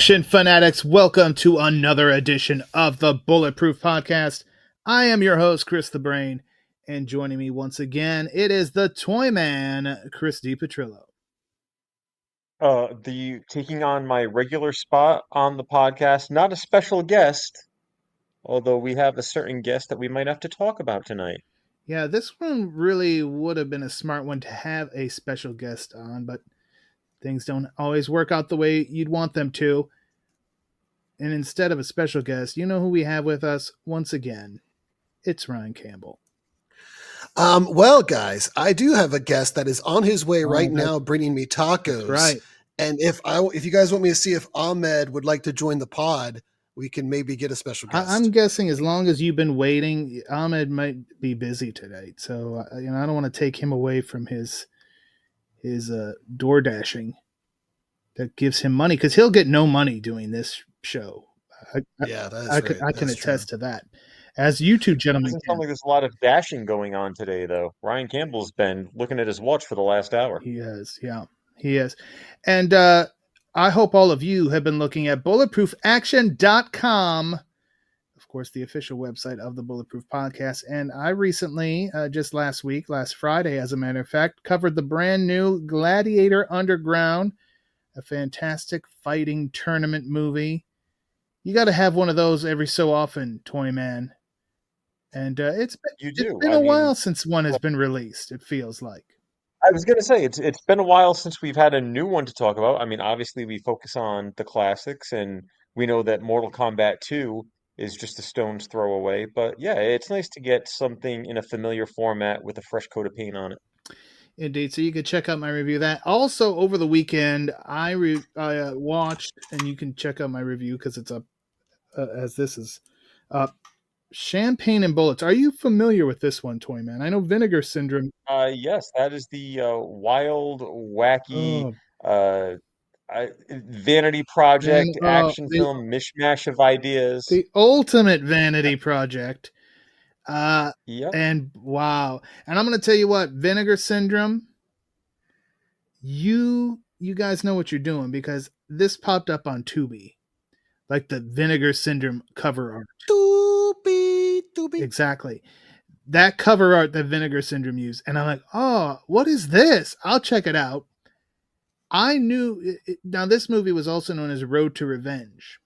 Action fanatics, welcome to another edition of the Bulletproof podcast. I am your host, Chris the Brain, and joining me once again, it is the Toyman, Chris DePetrillo. Taking on my regular spot on the podcast, not a special guest, although we have a certain guest that we might have to talk about tonight. Yeah, this one really would have been a smart one to have a special guest on, but things don't always work out the way you'd want them to. And instead of a special guest, you know who we have with us once again? It's Ryan Campbell. Well, guys, I do have a guest that is on his way right now bringing me tacos. Right. And if you guys want me to see if Ahmed would like to join the pod, we can maybe get a special guest. I'm guessing as long as you've been waiting, Ahmed might be busy today. So, I don't want to take him away from his door dashing that gives him money, because he'll get no money doing this show. I can attest to that. As you two gentlemen, Doesn't sound like there's a lot of dashing going on today, though. Ryan Campbell's been looking at his watch for the last hour. He is, yeah, he is. And I hope all of you have been looking at bulletproofaction.com, of course, the official website of the Bulletproof podcast. And I recently, just last Friday, as a matter of fact, covered the brand new Gladiator Underground, a fantastic fighting tournament movie. You got to have one of those every so often, Toyman. And it's been a while since one has been released, it feels like. I was going to say, it's been a while since we've had a new one to talk about. I mean, obviously we focus on the classics, and we know that Mortal Kombat 2 is just a stone's throw away. But yeah, it's nice to get something in a familiar format with a fresh coat of paint on it. Indeed. So you can check out my review of that. Also, over the weekend, I watched, and you can check out my review because it's up as this is up. Champagne and Bullets. Are you familiar with this one, Toyman? I know Vinegar Syndrome. Yes, that is the wild, wacky, vanity project action film mishmash of ideas. The ultimate vanity project. Yep. And wow. And I'm going to tell you what, Vinegar Syndrome, you guys know what you're doing, because this popped up on Tubi, like the Vinegar Syndrome cover art. Tubi. Exactly. That cover art that Vinegar Syndrome used. And I'm like, oh, what is this? I'll check it out. I knew now this movie was also known as Road to Revenge.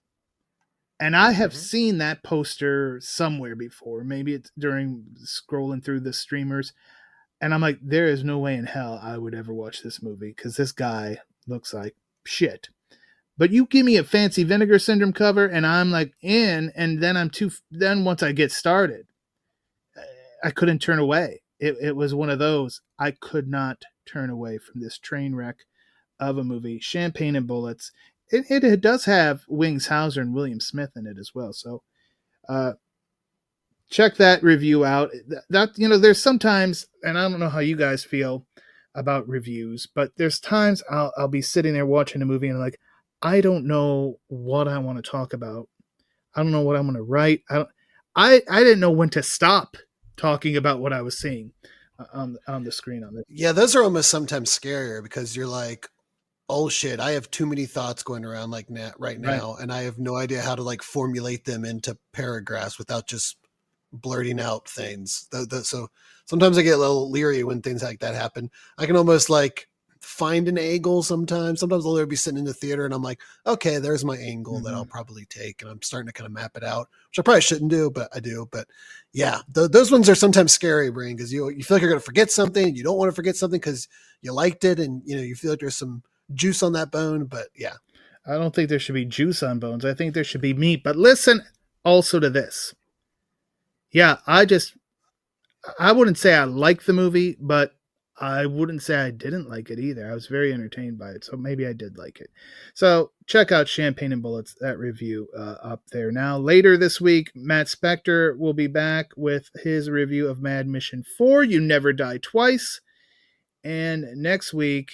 And I have seen that poster somewhere before. Maybe it's during scrolling through the streamers. And I'm like, there is no way in hell I would ever watch this movie, because this guy looks like shit. But you give me a fancy Vinegar Syndrome cover, and I'm like in, and then then once I get started, I couldn't turn away. It was one of those. I could not turn away from this train wreck of a movie, Champagne and Bullets. It does have Wings Hauser and William Smith in it as well. So check that review out. There's sometimes, and I don't know how you guys feel about reviews, but there's times I'll be sitting there watching a movie and I'm like, I don't know what I want to talk about. I don't know what I'm going to write. I didn't know when to stop talking about what I was seeing on the screen on this. Yeah, those are almost sometimes scarier, because you're like, oh shit, I have too many thoughts going around like that right now, and I have no idea how to like formulate them into paragraphs without just blurting out things. So sometimes I get a little leery when things like that happen. I can almost like find an angle sometimes. I'll literally be sitting in the theater and I'm like, okay, there's my angle that I'll probably take, and I'm starting to kind of map it out, which I probably shouldn't do, but I do. But yeah, those ones are sometimes scary, Brain, because you feel like you're going to forget something, and you don't want to forget something because you liked it, and you feel like there's some juice on that bone. But yeah, I don't think there should be juice on bones. I think there should be meat. But listen also to this. Yeah, I wouldn't say I like the movie, but I wouldn't say I didn't like it either. I was very entertained by it, so maybe I did like it. So check out Champagne and Bullets, that review up there. Now, later this week, Matt Spector will be back with his review of Mad Mission 4, You Never Die Twice. And next week,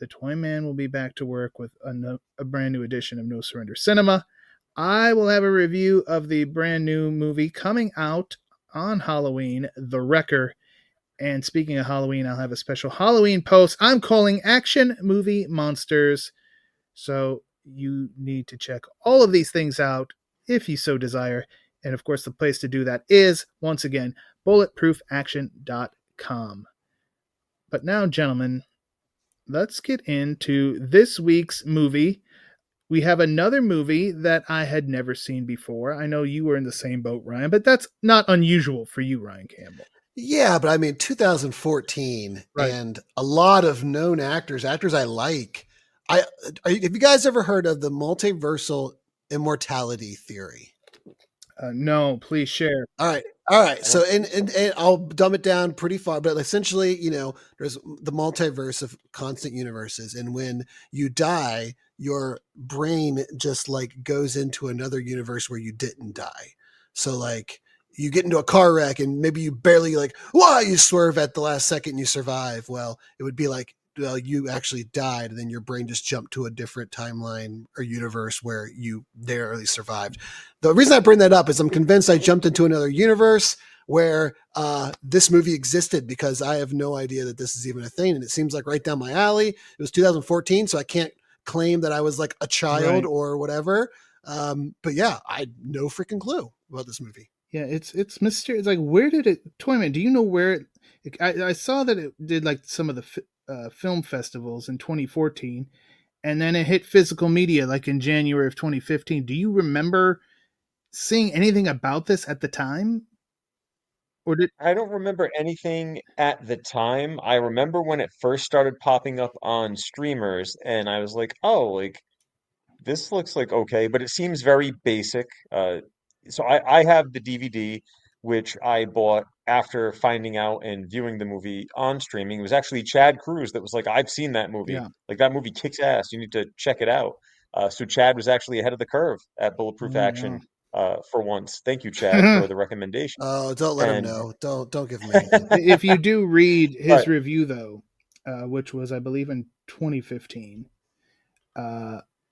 the Toyman will be back to work with a brand new edition of No Surrender Cinema. I will have a review of the brand new movie coming out on Halloween, The Wrecker. And speaking of Halloween, I'll have a special Halloween post I'm calling Action Movie Monsters. So you need to check all of these things out if you so desire. And of course, the place to do that is, once again, bulletproofaction.com. But now, gentlemen, let's get into this week's movie. We have another movie that I had never seen before. I know you were in the same boat, Ryan, but that's not unusual for you, Ryan Campbell. Yeah, but I mean, 2014 Right. and a lot of known actors I like. Have you guys ever heard of the multiversal immortality theory? No, please share. All right. So, and I'll dumb it down pretty far, but essentially, there's the multiverse of constant universes. And when you die, your brain just like goes into another universe where you didn't die. So like you get into a car wreck and maybe you barely you swerve at the last second and you survive. Well, it would be like, well, you actually died and then your brain just jumped to a different timeline or universe where you narrowly survived. The reason I bring that up is I'm convinced I jumped into another universe where this movie existed, because I have no idea that this is even a thing. And it seems like right down my alley. It was 2014, so I can't claim that I was like a child or whatever. But yeah, I had no freaking clue about this movie. Yeah, it's mysterious. It's like, where did it, Toyman, do you know where I saw that it did like some of the film festivals in 2014, and then it hit physical media like in January of 2015. Do you remember seeing anything about this at the time? Or I don't remember anything at the time. I remember when it first started popping up on streamers, and I was like, oh, like this looks like okay, but it seems very basic. So I have the DVD, which I bought after finding out and viewing the movie on streaming. It was actually Chad Cruz that was like, I've seen that movie. Yeah. Like that movie kicks ass. You need to check it out. So Chad was actually ahead of the curve at Bulletproof Action for once. Thank you, Chad, for the recommendation. Oh, don't let him And know. Don't give him anything. If you do read his But review, though, which was, I believe, in 2015,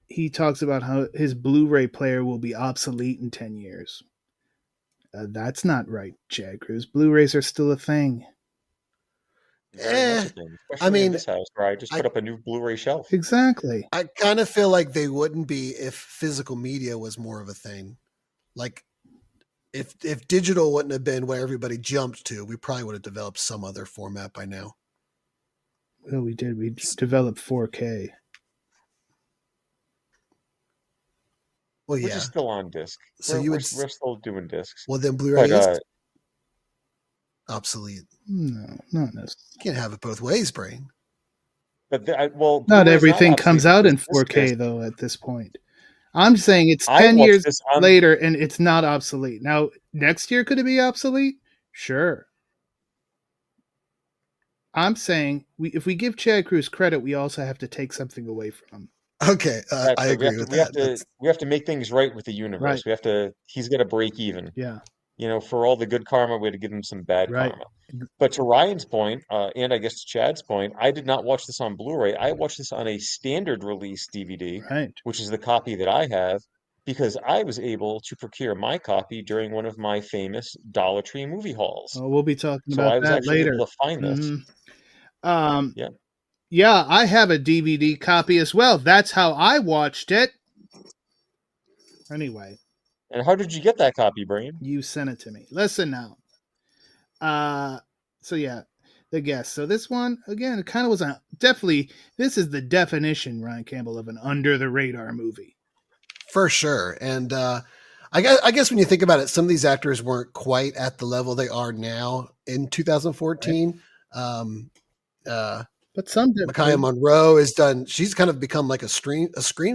he talks about how his Blu-ray player will be obsolete in 10 years. That's not right, Chad Cruz. Blu-rays are still a thing. very much a thing, I especially in mean, this house where I just put up a new Blu-ray shelf. Exactly. I kind of feel like they wouldn't be if physical media was more of a thing. Like if digital wouldn't have been where everybody jumped to, we probably would have developed some other format by now. Well, we did. We developed 4K. Well, Which yeah. is still on disc. So We're still doing discs. Well, then Blu-ray But is obsolete. No, not necessarily. Can't have it both ways, brain. but well, Not Blu-ray's everything comes obsolete out in because this 4K, disc, though, at this point. I'm saying it's I 10 watched years this on later and it's not obsolete. Now, next year, could it be obsolete? Sure. I'm saying if we give Chad Cruz credit, we also have to take something away from him. Okay, that's I right. agree with that. We have to make things right with the universe. Right. We have to. He's got to break even. Yeah. You know, for all the good karma, we had to give him some bad Right. karma. But to Ryan's point, and I guess to Chad's point, I did not watch this on Blu-ray. I watched this on a standard release DVD, Right. which is the copy that I have, because I was able to procure my copy during one of my famous Dollar Tree movie hauls. Well, we'll be talking So about I was that actually later. able to find this. Mm-hmm. Yeah. Yeah, I have a DVD copy as well. That's how I watched it. Anyway. And how did you get that copy, Brain? You sent it to me. Listen now. So yeah, the guest. So this one, again, it kind of was this is the definition, Ryan Campbell, of an under the radar movie. For sure. And I guess when you think about it, some of these actors weren't quite at the level they are now in 2014. Right. But some Maika Monroe is done. She's kind of become like a screen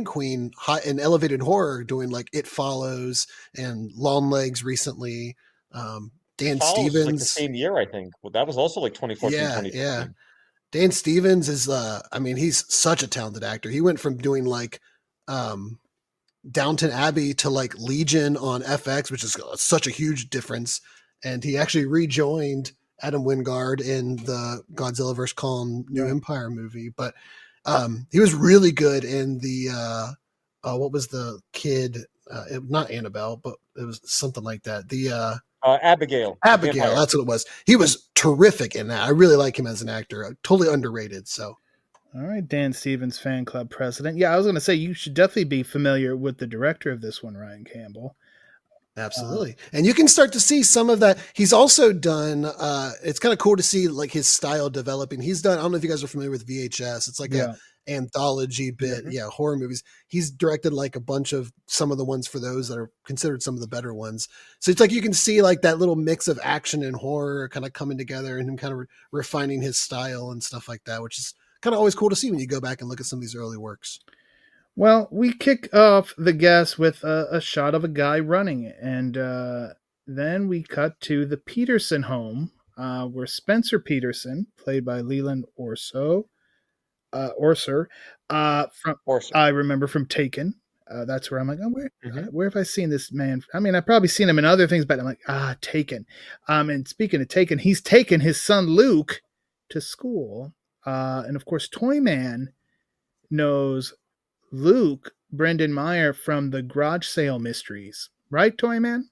queen in elevated horror, doing like It Follows and Long Legs recently. Dan Stevens, was like the same year, I think. Well, that was also like 2014, yeah, 2015. Yeah. Dan Stevens is, he's such a talented actor. He went from doing like Downton Abbey to like Legion on FX, which is such a huge difference. And he actually rejoined Adam Wingard in the Godzilla vs. Kong New Empire movie. But he was really good in the, what was the kid? Not Annabelle, but it was something like that. The Abigail. That's what it was. He was terrific in that. I really like him as an actor. Totally underrated. So All right, Dan Stevens fan club president. Yeah, I was going to say you should definitely be familiar with the director of this one, Ryan Campbell. Absolutely. And you can start to see some of that. He's also done, it's kind of cool to see like his style developing. He's done, I don't know if you guys are familiar with VHS. It's like a anthology bit. Mhm. Yeah. Horror movies. He's directed like a bunch of some of the ones for those that are considered some of the better ones. So it's like, you can see like that little mix of action and horror kind of coming together and him kind of refining his style and stuff like that, which is kind of always cool to see when you go back and look at some of these early works. Well, we kick off the guest with a shot of a guy running, and then we cut to the Peterson home, where Spencer Peterson, played by Leland Orser, from I remember from Taken. That's where I'm like, where have I seen this man? I mean, I've probably seen him in other things, but I'm like, Taken. And speaking of Taken, he's taken his son Luke to school, and of course, Toyman knows Luke Brendan Meyer from the Garage Sale Mysteries, right, Toyman?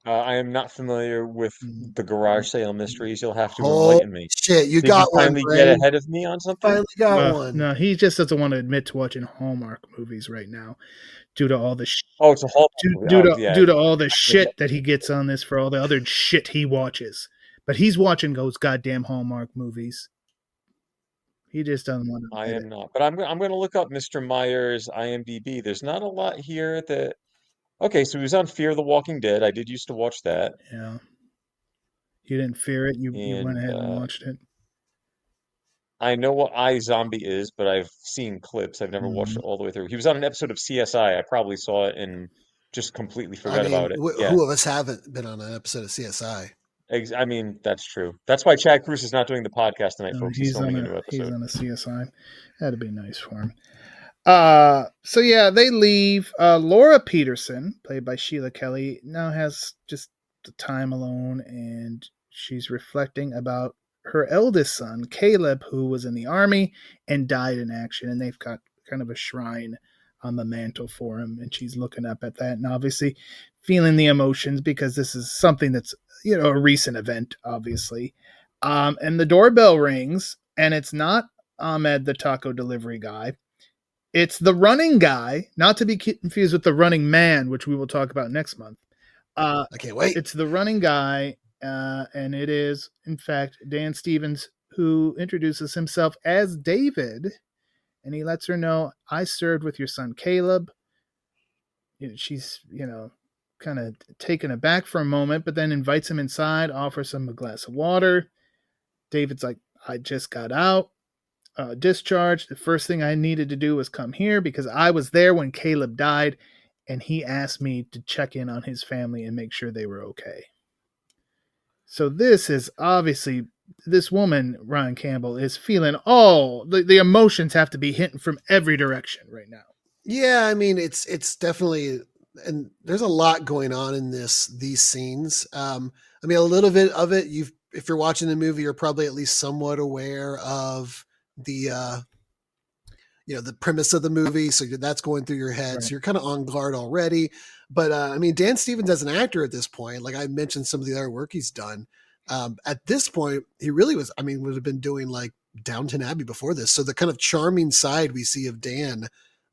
I am not familiar with the Garage Sale Mysteries. You'll have to Oh enlighten me. shit! You Did got you finally one, get Brain. ahead of me on something? Finally got one. No, he just doesn't want to admit to watching Hallmark movies right now, due to all the it's a Hallmark movie. due to all the shit that he gets on this for all the other shit he watches. But he's watching those goddamn Hallmark movies. He just doesn't want to. I am not, but I'm going to look up Mr. Meyer's IMDb. There's not a lot here that. Okay, so he was on Fear the Walking Dead. I did used to watch that. Yeah. You didn't fear it. You went ahead and And watched it. I know what iZombie is, but I've seen clips. I've never watched it all the way through. He was on an episode of CSI. I probably saw it and just completely forgot about it. Yeah. Who of us haven't been on an episode of CSI? I mean, that's true. That's why Chad Cruz is not doing the podcast tonight, folks. He's filming a new episode. He's on a CSI. That'd be nice for him. So yeah, they leave. Laura Peterson, played by Sheila Kelly, now has just the time alone, and she's reflecting about her eldest son, Caleb, who was in the army and died in action, and they've got kind of a shrine on the mantle for him, and she's looking up at that and obviously feeling the emotions because this is something that's, a recent event, obviously. And the doorbell rings, and it's not Ahmed, the taco delivery guy. It's the running guy, not to be confused with the running man, which we will talk about next month. I can't wait. It's the running guy, and it is, in fact, Dan Stevens, who introduces himself as David, and he lets her know, I served with your son Caleb. She's, kind of taken aback for a moment, but then invites him inside, offers him a glass of water. David's like, I just got out. Discharged. The first thing I needed to do was come here because I was there when Caleb died, and he asked me to check in on his family and make sure they were okay. So this is obviously, this woman, Ryan Campbell, is feeling the emotions have to be hitting from every direction right now. Yeah, I mean, it's definitely, and there's a lot going on in these scenes. I mean, a little bit of it, if you're watching the movie, you're probably at least somewhat aware of the the premise of the movie, so that's going through your head, right. So you're kind of on guard already. But I mean, Dan Stevens as an actor at this point, like I mentioned some of the other work he's done, at this point he really was, I mean, would have been doing like Downton Abbey before this, so the kind of charming side we see of Dan,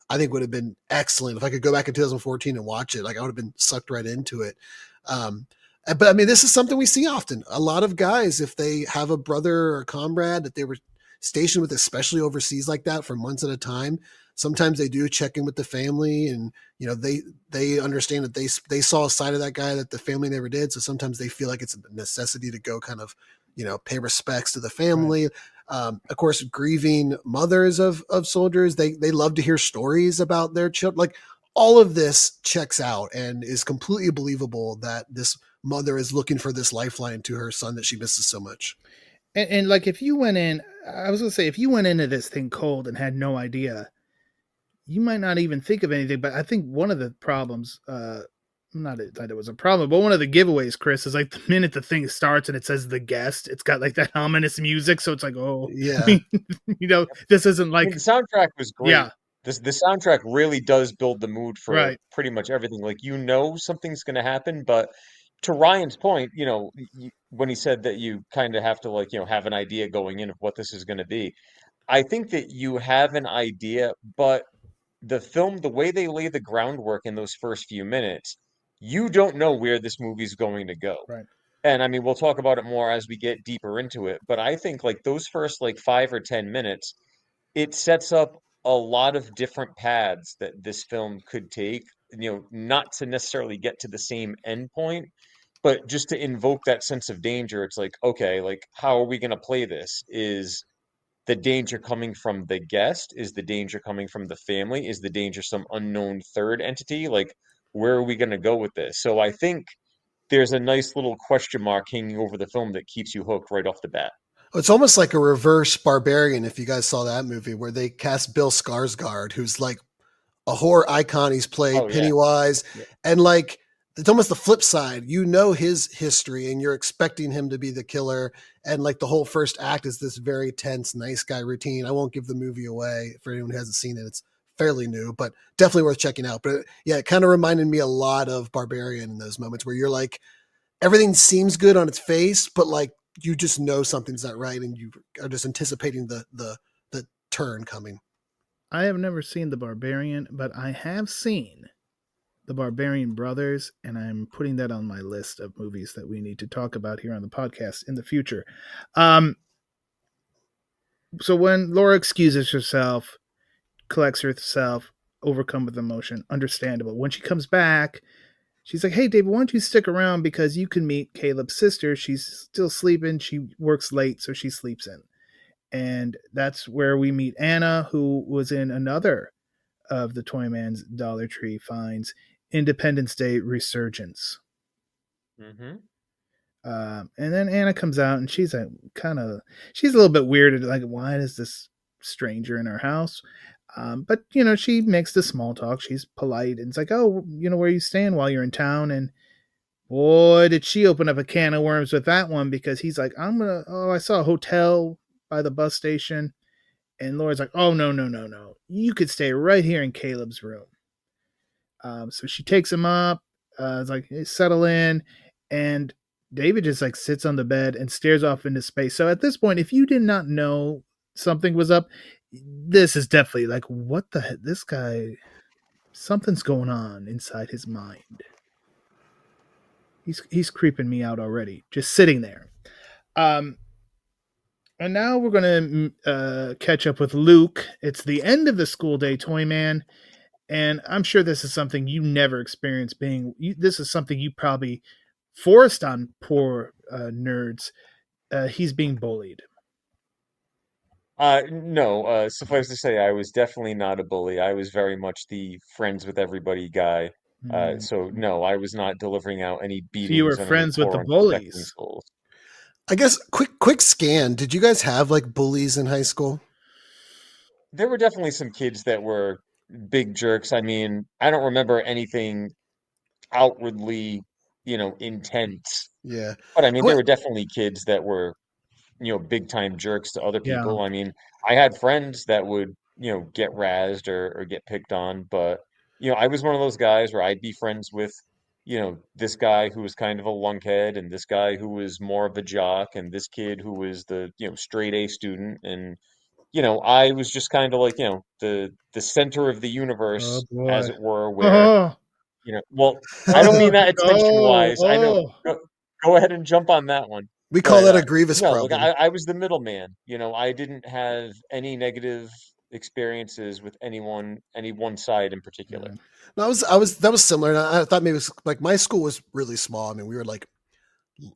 I think would have been excellent. If I could go back in 2014 and watch it, like I would have been sucked right into it. But I mean, this is something we see often. A lot of guys, if they have a brother or a comrade that they were stationed with, especially overseas like that for months at a time, sometimes they do check in with the family, and they understand that they saw a side of that guy that the family never did. So sometimes they feel like it's a necessity to go kind of pay respects to the family. Right. Of course, grieving mothers of soldiers, they love to hear stories about their children. Like all of this checks out and is completely believable that this mother is looking for this lifeline to her son that she misses so much. And like, if you went in, I was going to say, if you went into this thing cold and had no idea, you might not even think of anything. But I think one of the problems, not that it was a problem, but one of the giveaways, Chris, is like the minute the thing starts and it says the guest, it's got like that ominous music. So it's like, oh, yeah, this isn't like, I mean, the soundtrack was great. Yeah. The soundtrack really does build the mood for pretty much everything. Like, something's going to happen, but to Ryan's point, when he said that you kind of have to like, have an idea going in of what this is going to be. I think that you have an idea, but the film, the way they lay the groundwork in those first few minutes, you don't know where this movie's going to go. Right. And I mean, we'll talk about it more as we get deeper into it, but I think like those first like 5 or 10 minutes, it sets up a lot of different paths that this film could take, not to necessarily get to the same end point, but just to invoke that sense of danger. It's like, okay, like how are we going to play this? Is the danger coming from the guest? Is the danger coming from the family? Is the danger some unknown third entity? Like, where are we going to go with this? So I think there's a nice little question mark hanging over the film that keeps you hooked right off the bat. It's almost like a reverse Barbarian, if you guys saw that movie, where they cast Bill Skarsgård, who's like a horror icon. He's played Oh, yeah. Pennywise. Yeah. And like, it's almost the flip side. You know his history and you're expecting him to be the killer. And like the whole first act is this very tense, nice guy routine. I won't give the movie away for anyone who hasn't seen it. It's fairly new, but definitely worth checking out. But yeah, it kind of reminded me a lot of Barbarian in those moments where you're like, everything seems good on its face, but like you just know something's not right and you are just anticipating the turn coming. I have never seen The Barbarian, but I have seen The Barbarian Brothers, and I'm putting that on my list of movies that we need to talk about here on the podcast in the future. So when Laura excuses herself, collects herself, overcome with emotion, understandable. When she comes back, she's like, hey, David, why don't you stick around because you can meet Caleb's sister. She's still sleeping. She works late, so she sleeps in. And that's where we meet Anna, who was in another of the Toyman's Dollar Tree finds, Independence Day Resurgence. Mm-hmm. And then Anna comes out and she's a little bit weirded, like, why is this stranger in our house? But, she makes the small talk. She's polite. And it's like, oh, where you staying while you're in town? And boy, did she open up a can of worms with that one, because he's like, I saw a hotel by the bus station. And Laura's like, oh, no. You could stay right here in Caleb's room. So she takes him up. It's like, hey, settle in. And David just like sits on the bed and stares off into space. So at this point, if you did not know something was up, this is definitely like, what the heck? This guy, something's going on inside his mind. He's creeping me out already, just sitting there. And now we're going to catch up with Luke. It's the end of the school day, Toyman. And I'm sure this is something you never experienced this is something you probably forced on poor nerds. He's being bullied. No, suffice to say, I was definitely not a bully. I was very much the friends with everybody guy. So no, I was not delivering out any So you were beatings on any friends with the poor, unsuspecting bullies. souls. I guess quick scan. Did you guys have like bullies in high school? There were definitely some kids that were big jerks. I mean, I don't remember anything outwardly, intense. Yeah. But I mean, there were definitely kids that were, big time jerks to other Yeah. people. I mean, I had friends that would, get razzed or get picked on, but I was one of those guys where I'd be friends with, this guy who was kind of a lunkhead and this guy who was more of a jock and this kid who was the, straight A student. And, I was just kind of like, the center of the Oh universe, as boy. it were, where, Oh. well, I don't mean that attention Oh. wise. I know. Go ahead and jump on that one. We call But that a grievous no, like problem. I was the middleman. I didn't have any negative experiences with any one side in particular. No, that was similar. And I thought maybe it was like my school was really small. I mean, we were like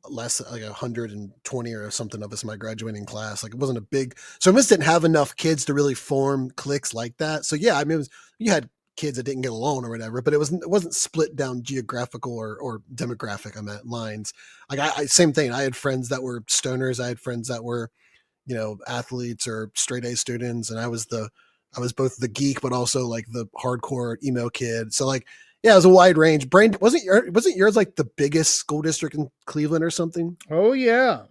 less like 120 or something of us in my graduating class. Like it wasn't a big, so I just didn't have enough kids to really form cliques like that. So yeah, I mean, you had kids that didn't get along or whatever, but it wasn't split down geographical or demographic on that lines. Like I same thing. I had friends that were stoners. I had friends that were, athletes or straight A students. And I was both the geek, but also like the hardcore emo kid. So like, yeah, it was a wide range. Brain wasn't yours like the biggest school district in Cleveland or something? Oh yeah.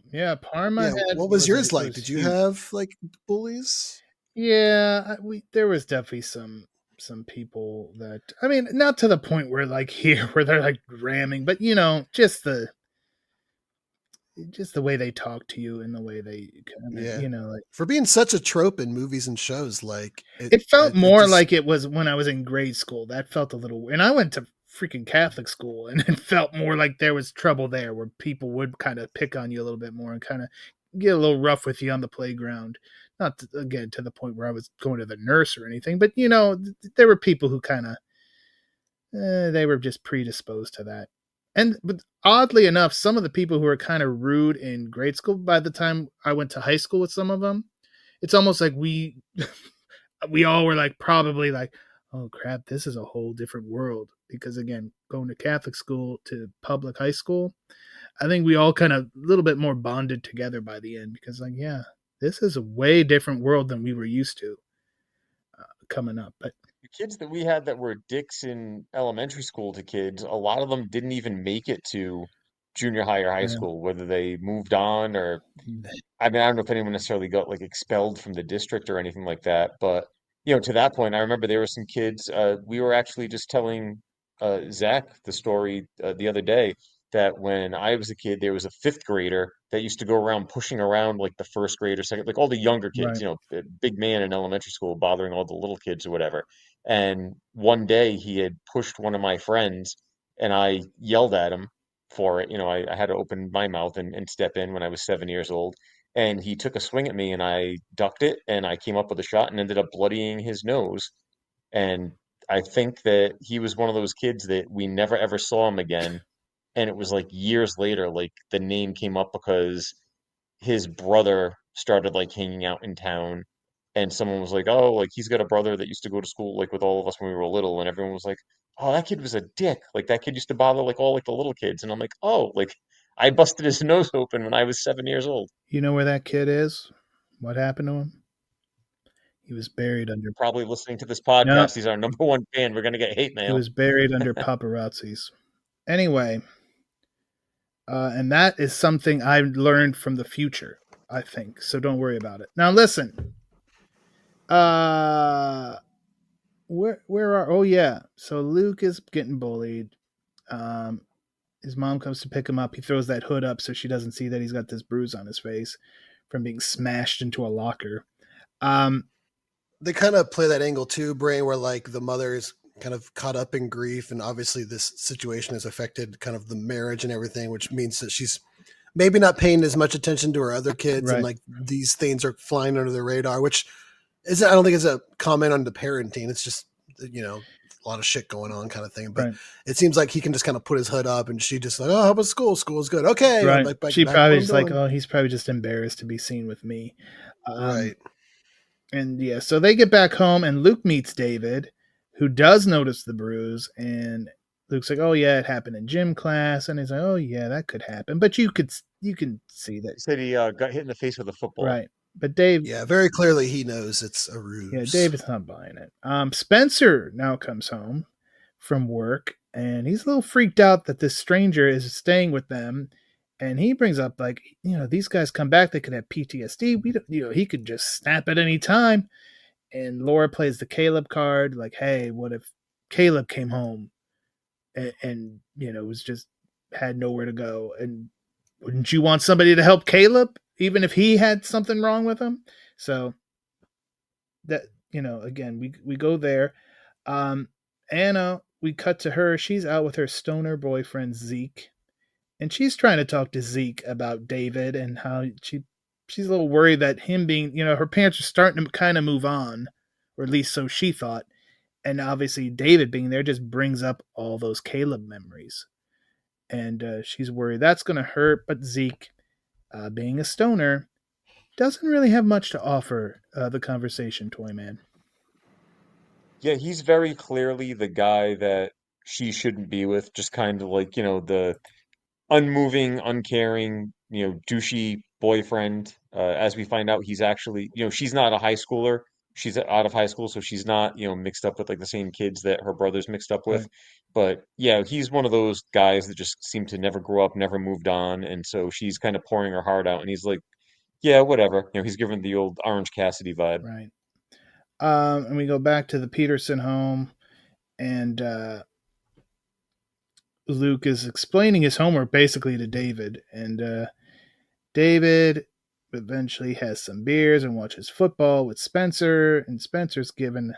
Parma. Yeah. What was yours like? Did you have like bullies? Yeah, there was definitely some some people that, I mean, not to the point where like here where they're like ramming, but just the way they talk to you and the way they kind of, Yeah. like For being such a trope in movies and shows, like it felt it more just like it was when I was in grade school. That felt a little, and I went to freaking Catholic school, and it felt more like there was trouble there, where people would kind of pick on you a little bit more and kind of get a little rough with you on the playground. Not to, again to the point where I was going to the nurse or anything, but there were people who kind of they were just predisposed to that. And but oddly enough, some of the people who were kind of rude in grade school, by the time I went to high school with some of them, it's almost like we all were like probably like, oh crap, this is a whole different world. Because again, going to Catholic school to public high school, I think we all kind of a little bit more bonded together by the end, because like, yeah, this is a way different world than we were used to coming up. But The kids that we had that were dicks in elementary school to kids, a lot of them didn't even make it to junior high or high uh, school, whether they moved on or I mean, I don't know if anyone necessarily got like expelled from the district or anything like that, but to that point, I remember there were some kids. We were actually just telling Zach the story the other day that when I was a kid, there was a fifth grader that used to go around pushing around like the first grade or second, like all the younger kids, right. the big man in elementary school bothering all the little kids or whatever. And one day he had pushed one of my friends, and I yelled at him for it. I had to open my mouth and step in when I was 7 years old, and he took a swing at me and I ducked it and I came up with a shot and ended up bloodying his nose. And I think that he was one of those kids that we never ever saw him again. And it was like years later, like the name came up because his brother started like hanging out in town, and someone was like, "Oh, like he's got a brother that used to go to school like with all of us when we were little," and everyone was like, "Oh, that kid was a dick. Like that kid used to bother like all like the little kids." And I'm like, "Oh, like I busted his nose open when I was 7 years old." You know where that kid is? What happened to him? He was buried under. Probably listening to this No, podcast. He's our number one fan. We're gonna get hate he mail. was buried under paparazzis. Anyway, and that is something I learned from the future, I think. So don't worry about it. Now listen. Uh where are oh yeah. So Luke is getting bullied. Um his mom comes to pick him up. He throws that hood up so she doesn't see that he's got this bruise on his face from being smashed into a locker. Um they kind of play that angle too, Brain, where like the mother is kind of caught up in grief, and obviously this situation has affected kind of the marriage and everything, which means that she's maybe not paying as much attention to her other kids, and right. like these things are flying under the radar, which is I don't think it's a comment on the parenting. It's just a lot of shit going on kind of thing. But Right. it seems like he can just kind of put his hood up, and she just like, oh, how about school? School's good. Okay, Right. back She to what probably I'm just like, doing. oh, he's probably just embarrassed to be seen with me. Right. And yeah, so they get back home and Luke meets David, who does notice the bruise, and Luke's like, "Oh yeah, it happened in gym class," and he's like, "Oh yeah, that could happen," but you can see that, He said he got hit in the face with a football. right? But Dave, Yeah, very clearly he knows it's a yeah, ruse. David's not buying it. Spencer now comes home from work, and he's a little freaked out that this stranger is staying with them. And he brings up like, these guys come back, they could have PTSD. We don't, he could just snap at any time. And Laura plays the Caleb card, like, hey, what if Caleb came home and was just had nowhere to go? And wouldn't you want somebody to help Caleb, even if he had something wrong with him? So that, again, we go there. Anna, we cut to her. She's out with her stoner boyfriend Zeke, and she's trying to talk to Zeke about David and how she's a little worried that him being, her parents are starting to kind of move on, or at least so she thought. And obviously, David being there just brings up all those Caleb memories, and she's worried that's going to hurt. But Zeke, being a stoner, doesn't really have much to offer the conversation. Toyman, Yeah, he's very clearly the guy that she shouldn't be with. Just kind of like, the unmoving, uncaring, douchey boyfriend. As we find out, he's actually, she's not a high schooler. She's out of high school, so she's not, mixed up with like the same kids that her brother's mixed up with. right? But yeah, he's one of those guys that just seem to never grow up, never moved on, and so she's kind of pouring her heart out, and he's like, yeah, whatever. He's given the old Orange Cassidy vibe. Right. And we go back to the Peterson home, and Luke is explaining his homework basically to David, and David eventually has some beers and watches football with Spencer, and Spencer's given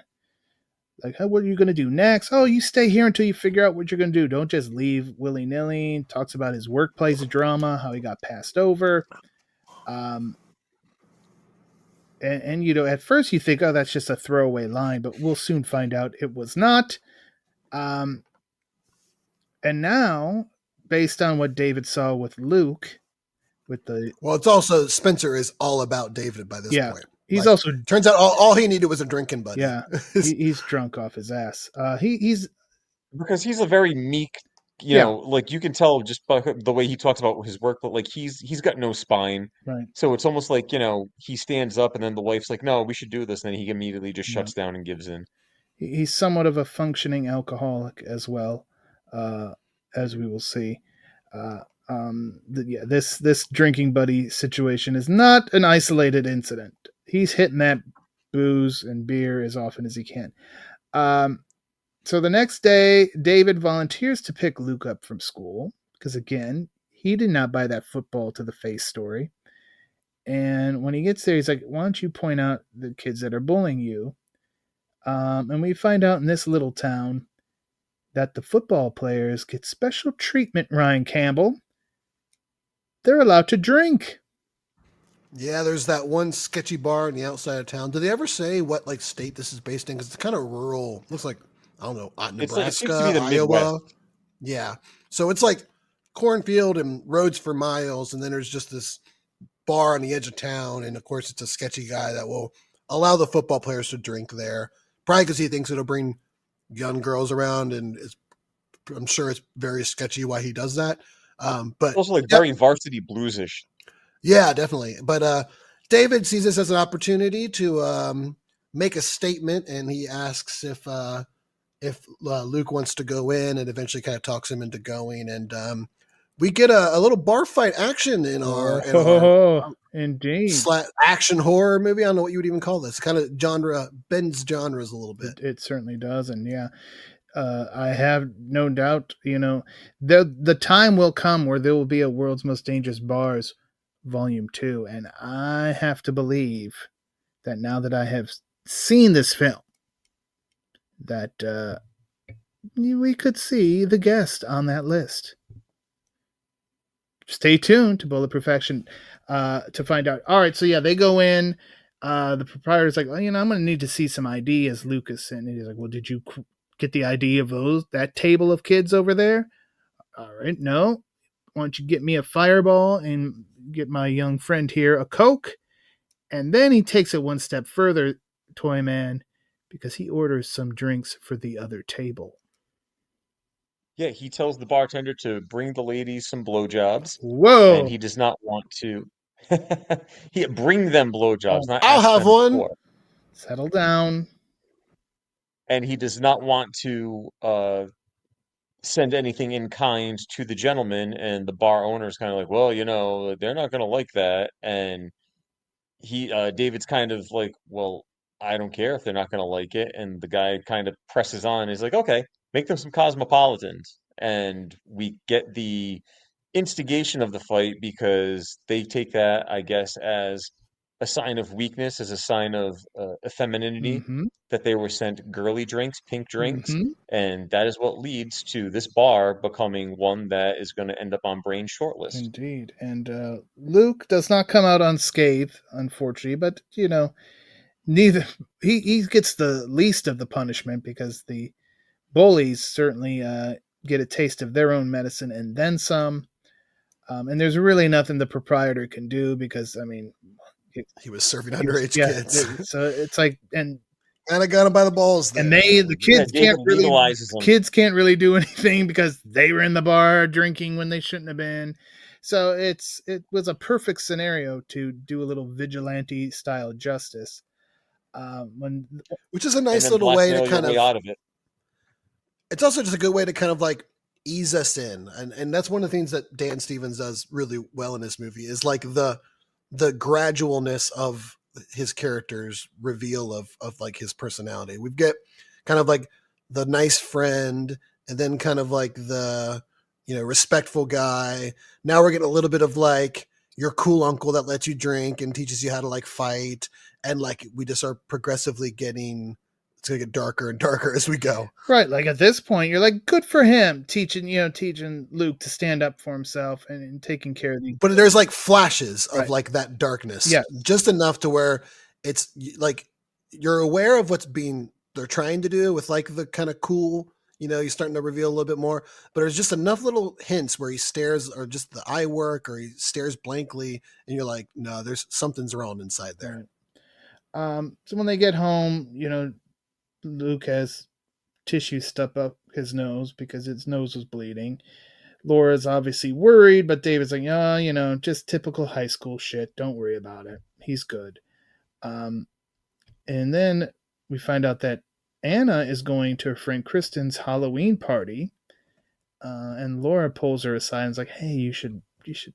like, "Hey, what are you going to do next? Oh, you stay here until you figure out what you're going to do. Don't just leave willy-nilly." Talks about his workplace drama, how he got passed over. And you know, at first you think, oh, that's just a throwaway line, but we'll soon find out it was not. Um, and now, based on what David saw with Luke, with the Well, it's also Spencer is all about David by this point. He's also turns out all he needed was a drinking buddy. Yeah, he's drunk off his ass. He's because he's a very meek, you know, like you can tell just by the way he talks about his work, but like he's got no spine. Right. So it's almost like, you know, he stands up and then the wife's like, "No, we should do this." And then he immediately just shuts down and gives in. He's somewhat of a functioning alcoholic as well, as we will see. This drinking buddy situation is not an isolated incident. He's hitting that booze and beer as often as he can. So the next day, David volunteers to pick Luke up from school because, again, he did not buy that football to the face story. And when he gets there, he's like, "Why don't you point out the kids that are bullying you?" And we find out in this little town that the football players get special treatment, Ryan Campbell. They're allowed to drink. Yeah, there's that one sketchy bar on the outside of town. Do they ever say what like state this is based in? Because it's kind of rural. Looks like, I don't know, Nebraska, it seems to be the Iowa. Midwest. Yeah. So it's like cornfield and roads for miles, and then there's just this bar on the edge of town, and of course it's a sketchy guy that will allow the football players to drink there. Probably because he thinks it'll bring young girls around, and I'm sure it's very sketchy why he does that. But also like very Varsity Bluesish. Yeah, definitely. But David sees this as an opportunity to make a statement, and he asks if Luke wants to go in, and eventually kind of talks him into going. And we get a little bar fight action in our indeed action horror movie. I don't know what you would even call this. Kind of genre, bends genres a little bit. It certainly does, and yeah. I have no doubt, you know, the time will come where there will be a World's Most Dangerous Bars Volume 2, and I have to believe that now that I have seen this film, that we could see the guest on that list. Stay tuned to Bulletproof Action to find out. All right, so yeah, they go in. The proprietor's like, well, you know, I'm going to need to see some ID as Lucas, and he's like, well, did you get the ID of that table of kids over there? All right, no. Why don't you get me a Fireball and get my young friend here a Coke? And then he takes it one step further, Toyman, because he orders some drinks for the other table. Yeah, he tells the bartender to bring the ladies some blowjobs. Whoa! And he does not want to bring them blowjobs, not I'll ask have them one. for. Settle down. And he does not want to send anything in kind to the gentleman, and the bar owner is kind of like, well, you know, they're not going to like that. And David's kind of like, well, I don't care if they're not going to like it. And the guy kind of presses on. He's like, okay, make them some cosmopolitans. And we get the instigation of the fight because they take that, I guess, as a sign of weakness, as a sign of femininity, that they were sent girly drinks, pink drinks, and that is what leads to this bar becoming one that is going to end up on Brain's shortlist. Indeed. And Luke does not come out unscathed, unfortunately, but, you know, he gets the least of the punishment because the bullies certainly get a taste of their own medicine and then some. And there's really nothing the proprietor can do because, I mean, he was serving underage kids. So it's like, and I got him by the balls there. And the kids can't really do anything because they were in the bar drinking when they shouldn't have been. So it was a perfect scenario to do a little vigilante style justice. Which is a nice little way to kind of out of it. It's also just a good way to kind of like ease us in, and that's one of the things that Dan Stevens does really well in this movie is like the gradualness of his character's reveal of like his personality. We get kind of like the nice friend, and then kind of like the, you know, respectful guy. Now we're getting a little bit of like your cool uncle that lets you drink and teaches you how to like fight, and like we just are progressively getting, it's gonna get darker and darker as we go. Right, like at this point, you're like, good for him, teaching Luke to stand up for himself and taking care of the. But there's like flashes of Right. like that darkness, Yes. just enough to where it's like you're aware of what's being they're trying to do with like the kind of cool, you know, you're starting to reveal a little bit more. But there's just enough little hints where he stares, or just the eye work, or he stares blankly, and you're like, no, there's something's wrong inside there. Right. So when they get home, Luke has tissue stuck up his nose because his nose was bleeding. Laura's obviously worried, but David's like, oh, just typical high school shit. Don't worry about it. He's good. And then we find out that Anna is going to her friend Kristen's Halloween party, and Laura pulls her aside and is like, "Hey, you should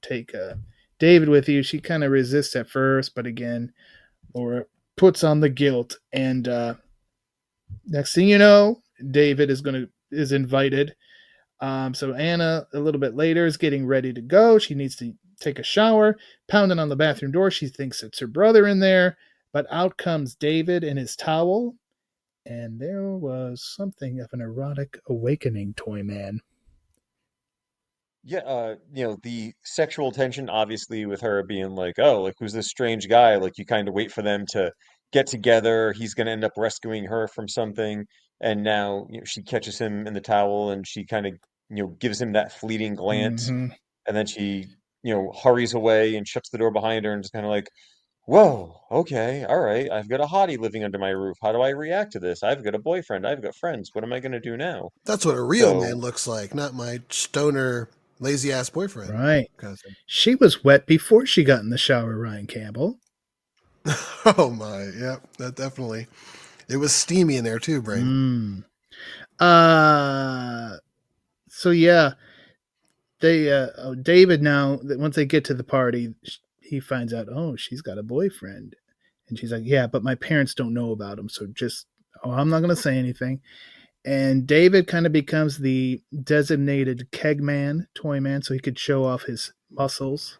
take David with you." She kind of resists at first, but again, Laura puts on the guilt, and next thing you know, David is invited. So Anna, a little bit later, is getting ready to go. She needs to take a shower, pounding on the bathroom door. She thinks it's her brother in there, but out comes David in his towel, and there was something of an erotic awakening, Toyman. Yeah, the sexual tension, obviously, with her being like, oh, like, who's this strange guy? Like, you kind of wait for them to get together. He's going to end up rescuing her from something. And now, she catches him in the towel and she kind of, gives him that fleeting glance. Mm-hmm. And then she, hurries away and shuts the door behind her and just kind of like, whoa, okay, all right. I've got a hottie living under my roof. How do I react to this? I've got a boyfriend. I've got friends. What am I going to do now? That's what a real man So, looks like, not my stoner, lazy ass boyfriend. Right. Kind of thing. She was wet before she got in the shower, Ryan Campbell. Oh my, yeah, that definitely. It was steamy in there too, Brain. So yeah, they David now, once they get to the party, he finds out, oh, she's got a boyfriend, and she's like, yeah, but my parents don't know about him, so I'm not gonna say anything. And David kind of becomes the designated keg man, toy man, so he could show off his muscles.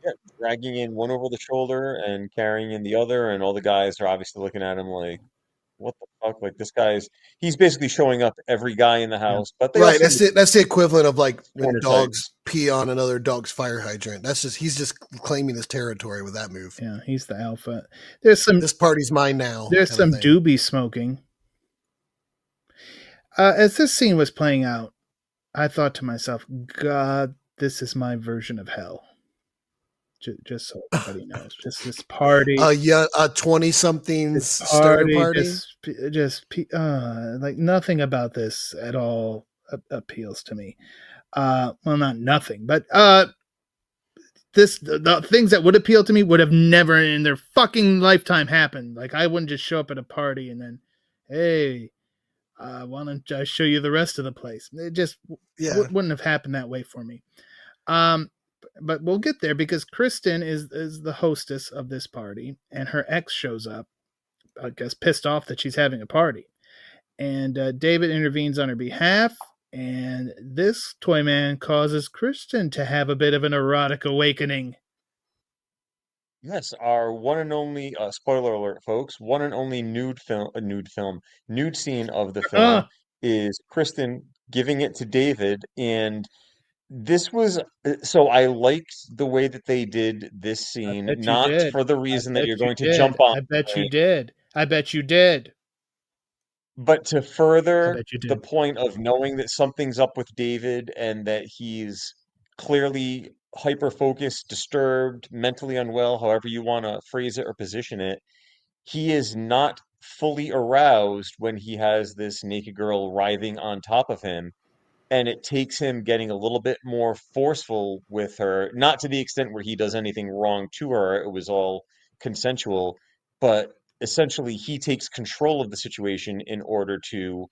yeah, dragging in one over the shoulder and carrying in the other, and all the guys are obviously looking at him like, what the fuck? Like, he's basically showing up every guy in the Yeah. house, but they Right, also that's the equivalent of like when corner tight. dogs pee on another dog's fire hydrant. He's just claiming his territory with that move. Yeah, he's the alpha. This party's mine now. There's some doobie smoking. As this scene was playing out, I thought to myself, God, this is my version of hell. Just so everybody knows, just this party. A 20-something's stoner party. Like nothing about this at all appeals to me. Well, not nothing, but the things that would appeal to me would have never in their fucking lifetime happened. Like I wouldn't just show up at a party and then, hey, why don't I show you the rest of the place? It just wouldn't have happened that way for me. But we'll get there because Kristen is the hostess of this party, and her ex shows up, I guess pissed off that she's having a party. And David intervenes on her behalf, and this toy man causes Kristen to have a bit of an erotic awakening. Yes, our one and only spoiler alert, folks. One and only nude scene of the film is Kristen giving it to David, and this was so I liked the way that they did this scene, not for the reason that you're going to jump on. I bet you did. I bet you did. But to I further bet you the did. point of knowing that something's up with David and that he's clearly hyper focused, disturbed, mentally unwell, however you want to phrase it or position it, he is not fully aroused when he has this naked girl writhing on top of him. And it takes him getting a little bit more forceful with her, not to the extent where he does anything wrong to her. It was all consensual, but essentially he takes control of the situation in order to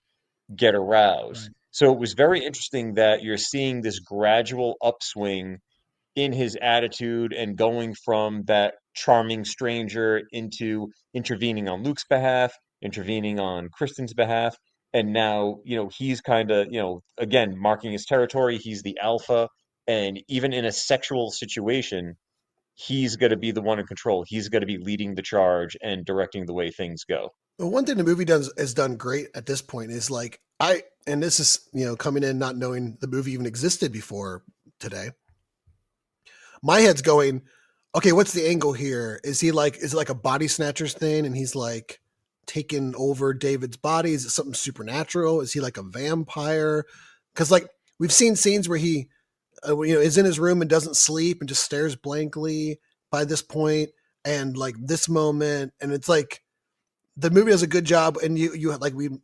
get aroused. Right. So it was very interesting that you're seeing this gradual upswing in his attitude and going from that charming stranger into intervening on Luke's behalf, intervening on Kristen's behalf. And now, he's kind of, again, marking his territory. He's the alpha. And even in a sexual situation, he's going to be the one in control. He's going to be leading the charge and directing the way things go. Well, one thing the movie has done great at this point is like and this is coming in not knowing the movie even existed before today. My head's going, okay, what's the angle here? Is it like a body snatchers thing, and he's like taking over David's body? Is it something supernatural? Is he like a vampire? Because like we've seen scenes where he is in his room and doesn't sleep and just stares blankly by this point, and like this moment, and it's like the movie does a good job. And you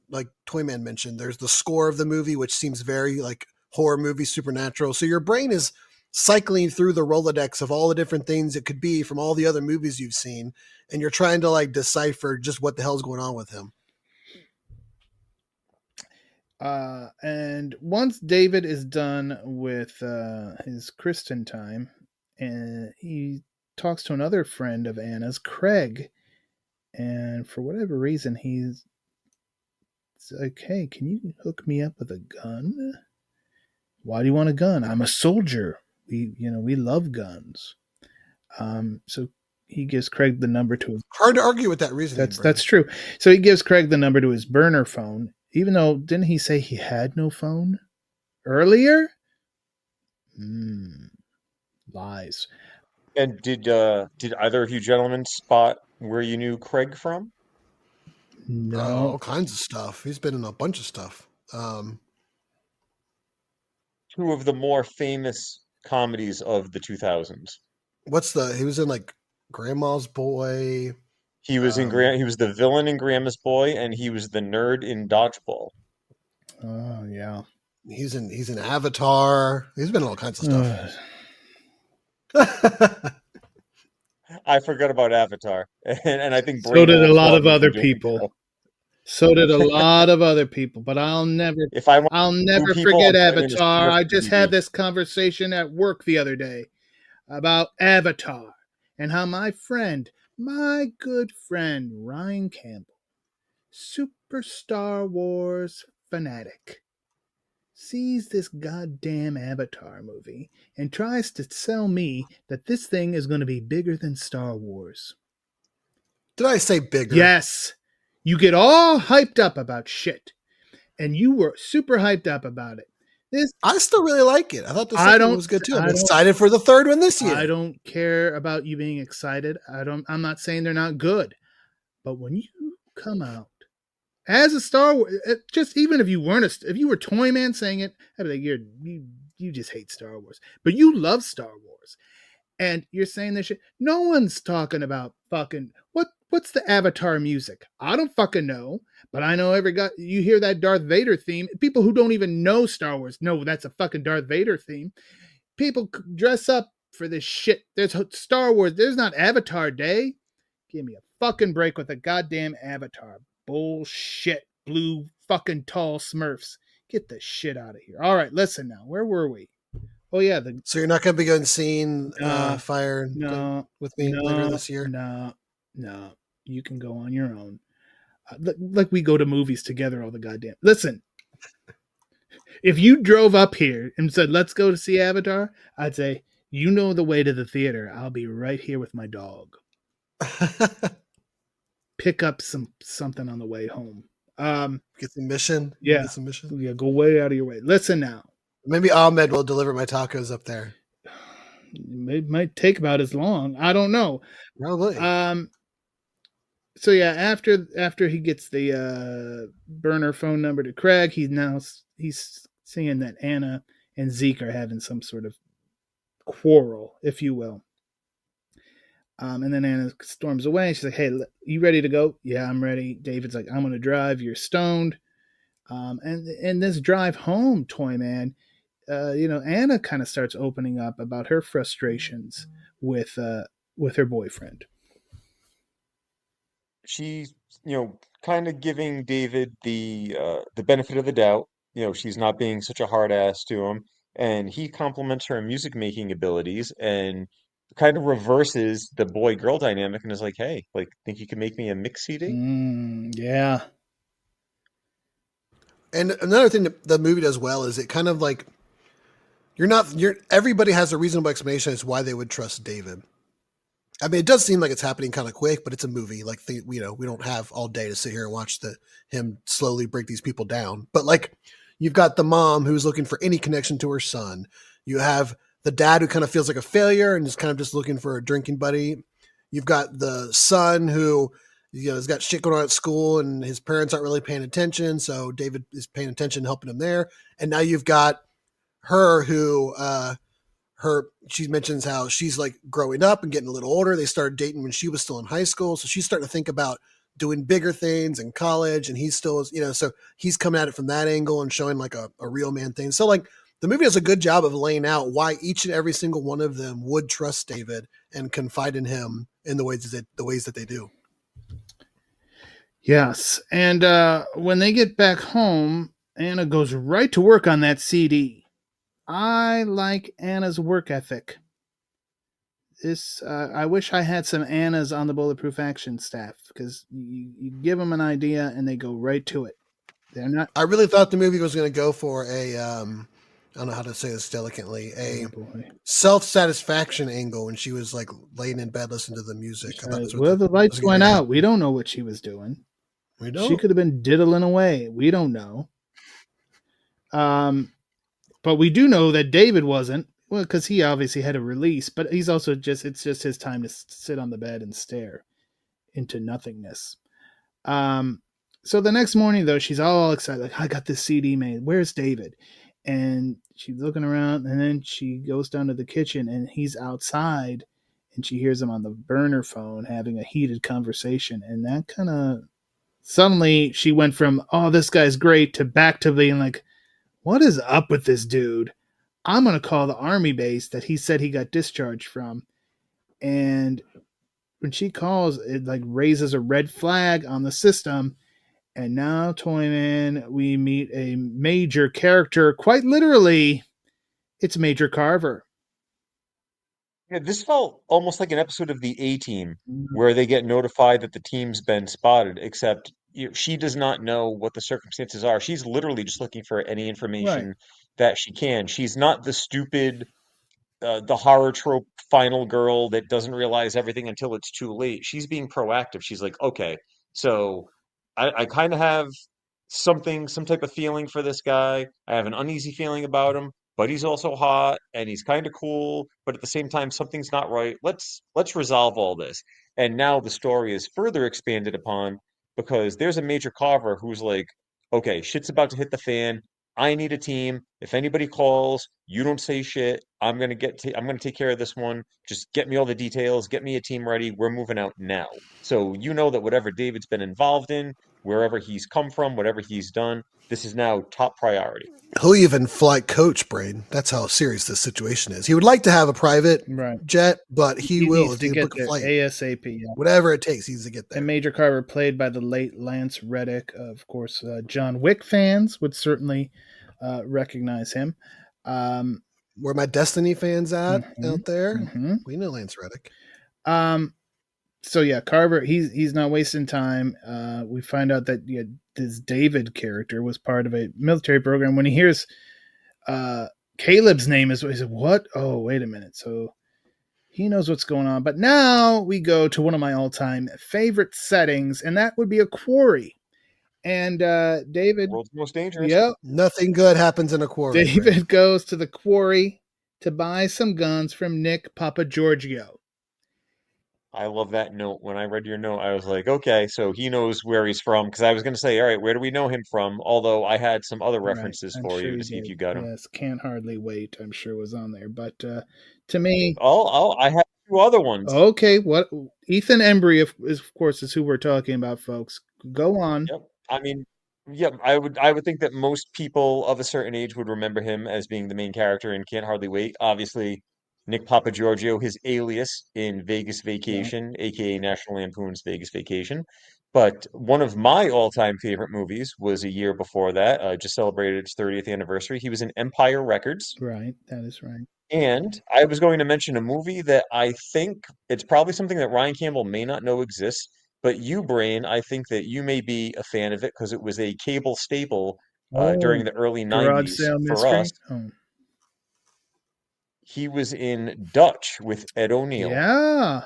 like Toyman mentioned, there's the score of the movie, which seems very like horror movie, supernatural. So your brain is cycling through the Rolodex of all the different things it could be from all the other movies you've seen, and you're trying to like decipher just what the hell's going on with him. And once David is done with his Kristen time, and he talks to another friend of Anna's, Craig, and for whatever reason, he's like, "Hey, can you hook me up with a gun? Why do you want a gun? I'm a soldier. We love guns." So he gives Craig the number to his. Hard to argue with that reasoning. That's true. So he gives Craig the number to his burner phone, even though didn't he say he had no phone earlier? Lies. And did either of you gentlemen spot where you knew Craig from? No, all kinds of stuff. He's been in a bunch of stuff. Two of the more famous comedies of the 2000s. He was in like Grandma's Boy. He was he was the villain in Grandma's Boy, and he was the nerd in Dodgeball. Oh yeah. He's in Avatar. He's been in all kinds of stuff. I forgot about Avatar, and I think so did a lot of other people. So did a lot of other people, but I'll never forget Avatar. I just had this conversation at work the other day about Avatar and how my good friend Ryan Campbell, super Star Wars fanatic, sees this goddamn Avatar movie and tries to sell me that this thing is going to be bigger than Star Wars. Did I say bigger? Yes. You get all hyped up about shit, and you were super hyped up about it. I still really like it. I thought the second one was good too. I'm excited for the third one this year. I don't care about you being excited. I'm not saying they're not good, but when you come out as a Star Wars, just even if you were Toyman saying it, I'd be like, you just hate Star Wars, but you love Star Wars, and you're saying this shit. No one's talking about fucking what's the Avatar music? I don't fucking know, but I know you hear that Darth Vader theme. People who don't even know Star Wars know that's a fucking Darth Vader theme. People dress up for this shit. There's Star Wars. There's not Avatar Day. Give me a fucking break with a goddamn Avatar. Bullshit. Blue fucking tall Smurfs. Get the shit out of here. All right, listen now. Where were we? Oh yeah. So you're not going to be going seeing Fire with me later this year? No. You can go on your own. Like we go to movies together all the goddamn. Listen, if you drove up here and said, let's go to see Avatar, I'd say, you know the way to the theater. I'll be right here with my dog. Pick up something on the way home. Get some mission? Yeah. Get some mission? Yeah, go way out of your way. Listen now. Maybe Ahmed will deliver my tacos up there. It might take about as long. I don't know. Probably. So yeah, after he gets the burner phone number to Craig, he's seeing that Anna and Zeke are having some sort of quarrel, if you will. And then Anna storms away. She's like, "Hey, you ready to go?" "Yeah, I'm ready." David's like, "I'm going to drive. You're stoned." And this drive home, Toyman, Anna kind of starts opening up about her frustrations with her boyfriend. She's, kind of giving David the benefit of the doubt. She's not being such a hard ass to him. and he compliments her music making abilities and kind of reverses the boy girl dynamic and is like, hey, like, think you can make me a mix CD? Yeah. And another thing that the movie does well is it kind of like you're everybody has a reasonable explanation as to why they would trust David. I mean, it does seem like it's happening kind of quick, but it's a movie. Like, we don't have all day to sit here and watch him slowly break these people down. But like, you've got the mom who's looking for any connection to her son. You have the dad who kind of feels like a failure and is kind of just looking for a drinking buddy. You've got the son who, has got shit going on at school and his parents aren't really paying attention. So David is paying attention, helping him there. And now you've got her who, she mentions how she's like growing up and getting a little older. They started dating when she was still in high school. So she's starting to think about doing bigger things in college, and he's still, so he's coming at it from that angle and showing like a real man thing. So like the movie does a good job of laying out why each and every single one of them would trust David and confide in him in the ways that they do. Yes. And when they get back home, Anna goes right to work on that CD. I like Anna's work ethic. I wish I had some Annas on the Bulletproof Action staff, because you give them an idea and they go right to it. They're not. I really thought the movie was going to go for a I don't know how to say this delicately, a self-satisfaction angle when she was like laying in bed listening to the music. Well, the lights went out. We don't know what she was doing. We don't. She could have been diddling away. We don't know. But we do know that David wasn't. Well, because he obviously had a release, but he's also it's just his time to sit on the bed and stare into nothingness. So the next morning, though, she's all excited. Like, I got this CD made. Where's David? And she's looking around, and then she goes down to the kitchen, and he's outside, and she hears him on the burner phone having a heated conversation. And that kind of, suddenly she went from, oh, this guy's great, to back to being like, what is up with this dude? I'm going to call the army base that he said he got discharged from. And when she calls, it like raises a red flag on the system. And now, Toyman, we meet a major character. Quite literally, it's Major Carver. Yeah, this felt almost like an episode of the A-Team where they get notified that the team's been spotted, except she does not know what the circumstances are. She's literally just looking for any information that she can. She's not the stupid the horror trope final girl that doesn't realize everything until it's too late. She's being proactive. She's like, okay, so I kind of have some type of feeling for this guy. I have an uneasy feeling about him, but he's also hot and he's kind of cool, but at the same time, something's not right. Let's resolve all this. And now the story is further expanded upon because there's a Major Carver who's like, okay, shit's about to hit the fan. I need a team. If anybody calls, you don't say shit. I'm gonna take care of this one. Just get me all the details, get me a team ready. We're moving out now. So you know that whatever David's been involved in, wherever he's come from, whatever he's done, this is now top priority. He'll even fly coach, Brain. That's how serious this situation is. He would like to have a private jet, but he will needs to get there ASAP. Yeah. Whatever it takes, he needs to get there. And Major Carver, played by the late Lance Reddick. Of course, John Wick fans would certainly recognize him. Where my Destiny fans at out there? We know Lance Reddick. So yeah, Carver, he's not wasting time. We find out that this David character was part of a military program. When he hears Caleb's name, he said, what? Oh, wait a minute. So he knows what's going on. But now we go to one of my all-time favorite settings, and that would be a quarry. And David, world's most dangerous. Yep. Nothing good happens in a quarry. David goes to the quarry to buy some guns from Nick Papagiorgio. I love that note. When I read your note, I was like, okay, so he knows where he's from. Because I was going to say, all right, where do we know him from? Although I had some other references for you to see if you got him. Yes, Can't Hardly Wait, I'm sure was on there. But to me... I have two other ones. Okay, what? Ethan Embry, of course, is who we're talking about, folks. Go on. Yep. I mean, yep, I would think that most people of a certain age would remember him as being the main character in Can't Hardly Wait. Obviously, Nick Papagiorgio, his alias in Vegas Vacation, aka National Lampoon's Vegas Vacation. But one of my all-time favorite movies was a year before that, just celebrated its 30th anniversary. He was in Empire Records. Right, that is right. And I was going to mention a movie that I think it's probably something that Ryan Campbell may not know exists, but you, Brain, I think that you may be a fan of it because it was a cable staple Oh, during the early garage 90s sale for us. mystery. Oh, He was in Dutch with Ed O'Neill. yeah.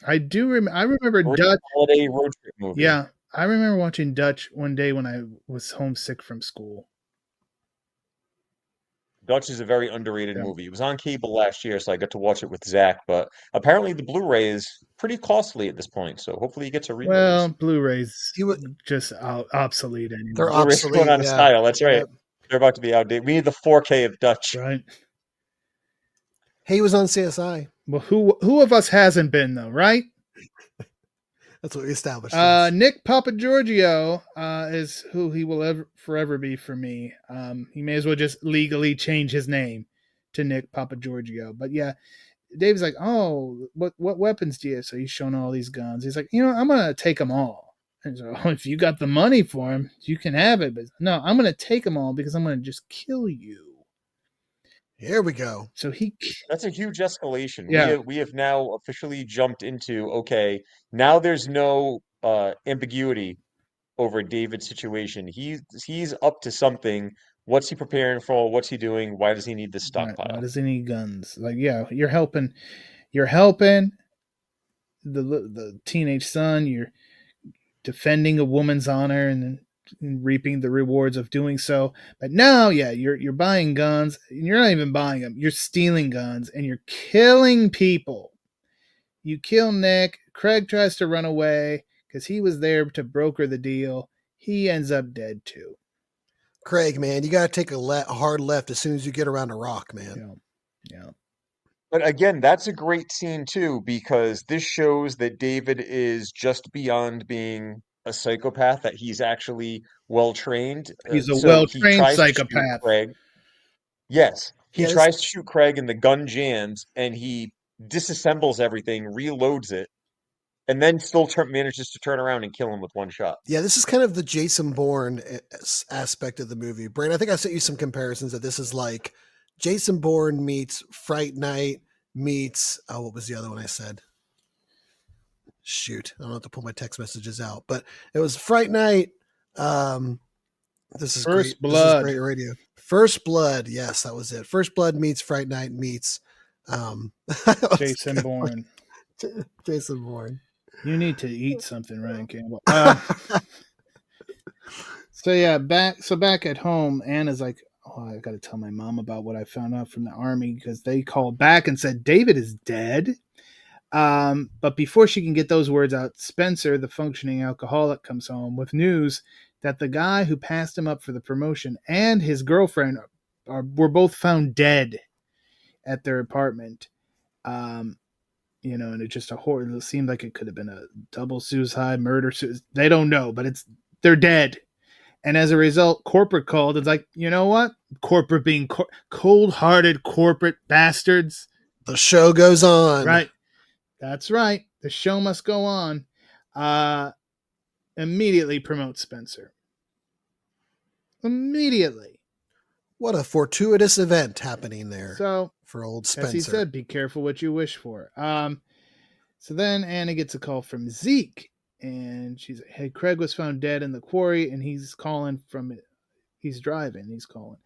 I do. I remember Great Dutch. holiday road trip movie. Yeah, I remember watching Dutch one day when I was homesick from school. Dutch is a very underrated Yeah. movie. It was on cable last year, so I got to watch it with Zach, but apparently the Blu-ray is pretty costly at this point, so hopefully he gets a Well, re-release. Blu-rays He was, just obsolete they're anymore. Blu-ray's going obsolete. out of Yeah. style, that's right. Yep. They're about to be outdated. We need the 4K of Dutch. Right. Hey, he was on CSI. Well, who of us hasn't been though, right? That's what we established. Yes. Nick Papagiorgio is who he will forever be for me. He may as well just legally change his name to Nick Papagiorgio. But yeah, Dave's like, oh, what weapons do you have? So he's showing all these guns. He's like, I'm gonna take them all. And so, if you got the money for them, you can have it. But no, I'm gonna take them all because I'm gonna just kill you. Here we go. So That's a huge escalation. Yeah. We have now officially jumped into, okay, now there's no ambiguity over David's situation. He's up to something. What's he preparing for? What's he doing? Why does he need this Right. Why stockpile? does he need guns? Like, yeah, you're helping the teenage son. You're defending a woman's honor and reaping the rewards of doing so. But now, yeah, you're buying guns. And you're not even buying them. You're stealing guns and you're killing people. You kill Nick. Craig tries to run away because he was there to broker the deal. He ends up dead too. Craig, man, you got to take a hard left as soon as you get around a rock, man. Yeah. But again, that's a great scene too, because this shows that David is just beyond being a psychopath, that he's actually well trained. He's a So he well-trained tries to shoot psychopath. Craig. Yes, he Yeah, tries to shoot Craig and the gun jams and he disassembles everything, reloads it, and then still manages to turn around and kill him with one shot. Yeah, this is kind of the Jason Bourne aspect of the movie. Brain, I think I sent you some comparisons that this is like Jason Bourne meets Fright Night meets, what was the other one I said? Shoot, I don't have to pull my text messages out, but it was Fright Night. This is First great. Blood. This is great radio. First Blood. Yes, that was it. First Blood meets Fright Night meets Jason Bourne. Jason Bourne. You need to eat something, Ryan Campbell. So yeah, back at home, Anna's like, oh, I got to tell my mom about what I found out from the army because they called back and said David is dead. But before she can get those words out, Spencer, the functioning alcoholic, comes home with news that the guy who passed him up for the promotion and his girlfriend were both found dead at their apartment. And it's just a horror. It seemed like it could have been a double suicide, murder. They don't know, but they're dead. And as a result, corporate called. It's like, you know what? Corporate being cold-hearted corporate bastards. The show goes on. Right. That's right. The show must go on. Immediately promote Spencer. Immediately. What a fortuitous event happening there. So, for old Spencer. As he said, be careful what you wish for. So then Anna gets a call from Zeke. And she's like, hey, Craig was found dead in the quarry, and he's calling he's driving, he's calling.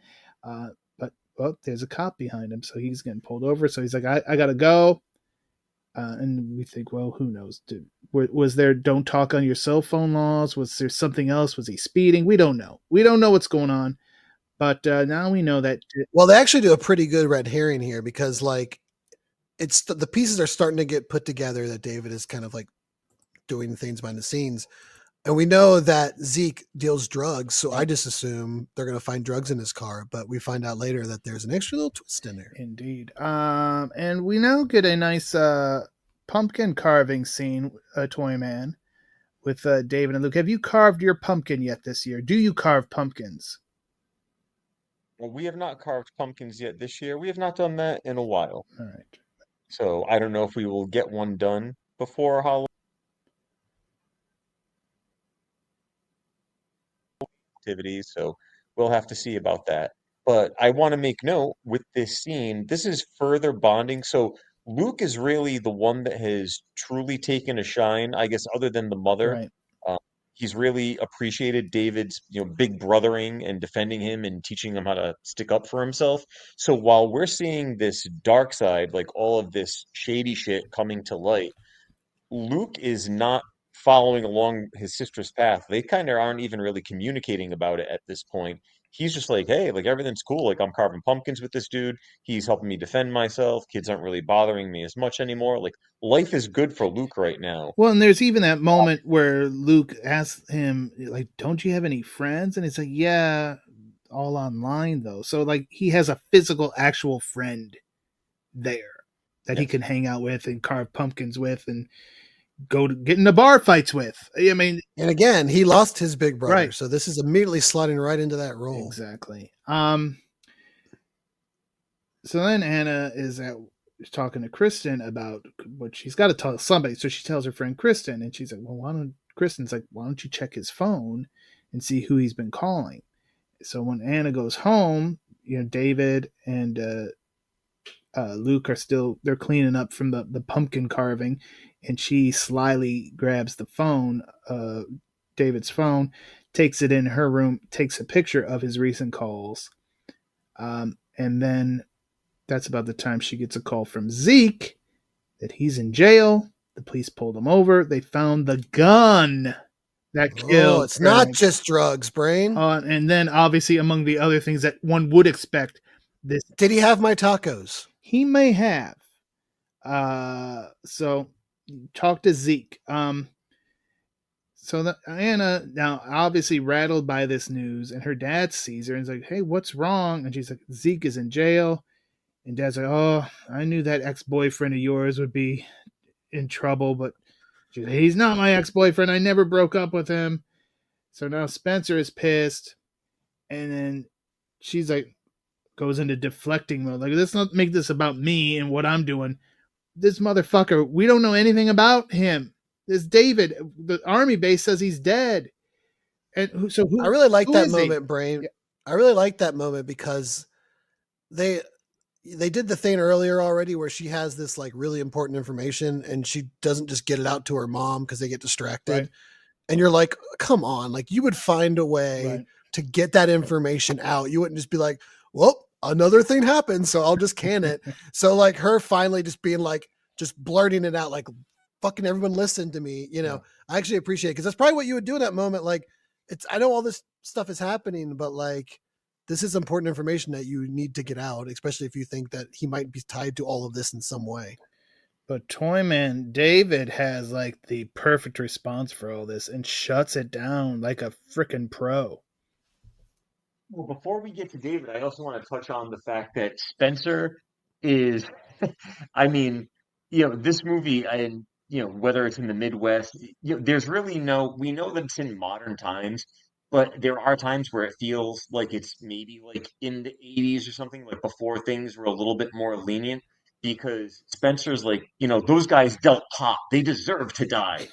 But there's a cop behind him, so he's getting pulled over. So he's like, I got to go. And we think, well, who knows? Was there don't talk on your cell phone laws? Was there something else? Was he speeding? We don't know. We don't know what's going on. But now we know that. Well, they actually do a pretty good red herring here because, like, it's the pieces are starting to get put together that David is kind of like doing things behind the scenes. And we know that Zeke deals drugs, so I just assume they're going to find drugs in his car, but we find out later that there's an extra little twist in there. Indeed. And we now get a nice pumpkin carving scene, Toyman, with David and Luke. Have you carved your pumpkin yet this year? Do you carve pumpkins? Well, we have not carved pumpkins yet this year. We have not done that in a while. All right. So I don't know if we will get one done before Halloween. activities. So we'll have to see about that. But I want to make note with this scene, this is further bonding. So Luke is really the one that has truly taken a shine, I guess, other than the mother. Right. Uh, he's really appreciated David's, big brothering and defending him and teaching him how to stick up for himself. So while we're seeing this dark side, like all of this shady shit coming to light, Luke is not following along his sister's path. They kind of aren't even really communicating about it at this point. He's just like, hey, like everything's cool. Like I'm carving pumpkins with this dude. He's helping me defend myself. Kids aren't really bothering me as much anymore. Like life is good for Luke right now. Well, and there's even that moment where Luke asks him, like, don't you have any friends? And it's like, yeah, all online though. So like he has a physical, actual friend there that he Yes. can hang out with and carve pumpkins with and go to get into bar fights with. I mean, And again, he lost his big brother, Right. so this is immediately sliding right into that role. exactly. So then Anna is talking to Kristen about what she's got to tell somebody. So she tells her friend Kristen, and she's like, well, Kristen's like, why don't you check his phone and see who he's been calling? So when Anna goes home, David and Luke are they're cleaning up from the pumpkin carving, and she slyly grabs the phone, David's phone, takes it in her room, takes a picture of his recent calls. And then that's about the time she gets a call from Zeke that he's in jail. The police pulled him over. They found the gun that killed. Oh, it's not just drugs, Brain. And then obviously among the other things that one would expect, Did he have my tacos? He may have. So talk to Zeke. So Anna now obviously rattled by this news, and her dad sees her and is like, hey, what's wrong? And she's like, Zeke is in jail. And Dad's like, oh, I knew that ex-boyfriend of yours would be in trouble, but she's like, he's not my ex-boyfriend. I never broke up with him. So now Spencer is pissed. And then she's like, goes into deflecting mode. Like, let's not make this about me and what I'm doing. This motherfucker, we don't know anything about him. This David, the army base says he's dead. And I really like that is he? moment, Brain. Yeah. I really like that moment because they did the thing earlier already where she has this like really important information and she doesn't just get it out to her mom because they get distracted. Right. And you're like, come on, like you would find a way Right. to get that information out. You wouldn't just be like, well, another thing happened, so I'll just can it. So like her finally just being like, just blurting it out, like fucking everyone listen to me. Yeah. I actually appreciate it because that's probably what you would do in that moment. Like I know all this stuff is happening, but like, this is important information that you need to get out, especially if you think that he might be tied to all of this in some way. But Toyman, David has like the perfect response for all this and shuts it down like a freaking pro. Well, before we get to David, I also want to touch on the fact that Spencer is, I mean, this movie, and, whether it's in the Midwest, there's really we know that it's in modern times, but there are times where it feels like it's maybe like in the 80s or something, like before things were a little bit more lenient, because Spencer's like, those guys dealt pot. They deserve to die.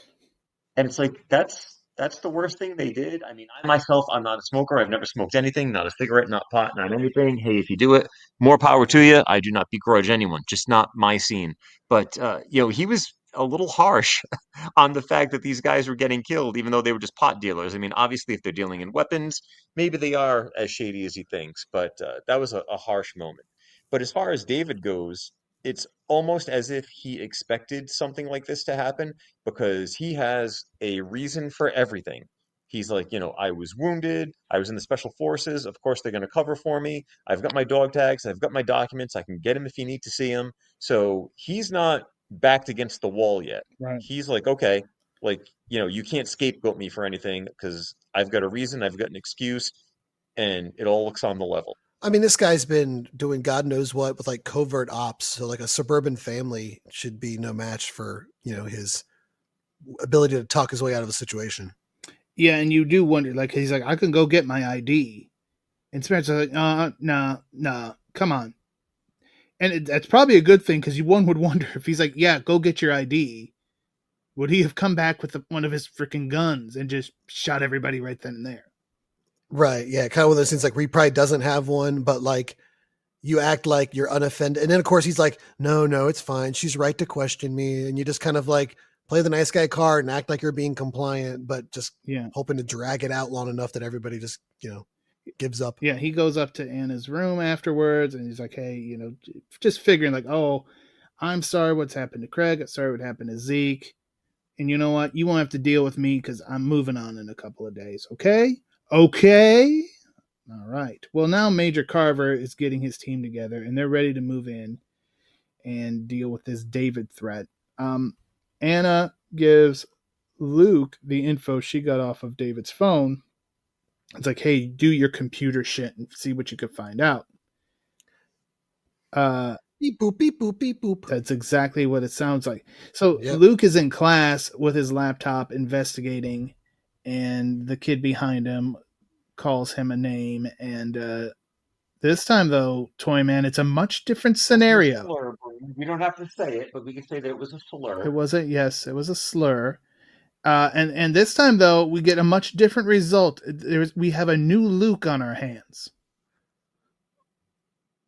And it's like, that's the worst thing they did. I mean, I myself, I'm not a smoker. I've never smoked anything, not a cigarette, not pot, not anything. Hey, if you do it, more power to you. I do not begrudge anyone, just not my scene. But, he was a little harsh on the fact that these guys were getting killed, even though they were just pot dealers. I mean, obviously, if they're dealing in weapons, maybe they are as shady as he thinks. But that was a harsh moment. But as far as David goes, it's almost as if he expected something like this to happen because he has a reason for everything. He's like, I was wounded. I was in the special forces. Of course, they're going to cover for me. I've got my dog tags. I've got my documents. I can get him if you need to see him. So he's not backed against the wall yet. Right. He's like, okay, like, you can't scapegoat me for anything because I've got a reason. I've got an excuse and it all looks on the level. I mean, this guy's been doing God knows what with like covert ops. So like a suburban family should be no match for, his ability to talk his way out of a situation. Yeah, and you do wonder, like, he's like, I can go get my ID. And Spencer's like, no, come on. And that's probably a good thing because one would wonder if he's like, yeah, go get your ID. Would he have come back with one of his freaking guns and just shot everybody right then and there? Right. Yeah. Kind of one of those things like where he probably doesn't have one, but like you act like you're unoffended. And then of course he's like, no, it's fine. She's right to question me. And you just kind of like play the nice guy card and act like you're being compliant, but just hoping to drag it out long enough that everybody just, gives up. Yeah. He goes up to Anna's room afterwards and he's like, hey, just figuring like, oh, I'm sorry what's happened to Craig. I'm sorry what happened to Zeke. And you know what? You won't have to deal with me because I'm moving on in a couple of days. Okay? Okay. All right. Well, now Major Carver is getting his team together and they're ready to move in and deal with this David threat. Anna gives Luke the info she got off of David's phone. It's like, hey, do your computer shit and see what you can find out. Beep boop, beep boop, beep boop. That's exactly what it sounds like. So Luke is in class with his laptop investigating, and the kid behind him calls him a name. And this time, though, Toyman, it's a much different scenario. Slur. We don't have to say it, but we can say that it was a slur. It was it was a slur. And this time, though, we get a much different result. We have a new Luke on our hands.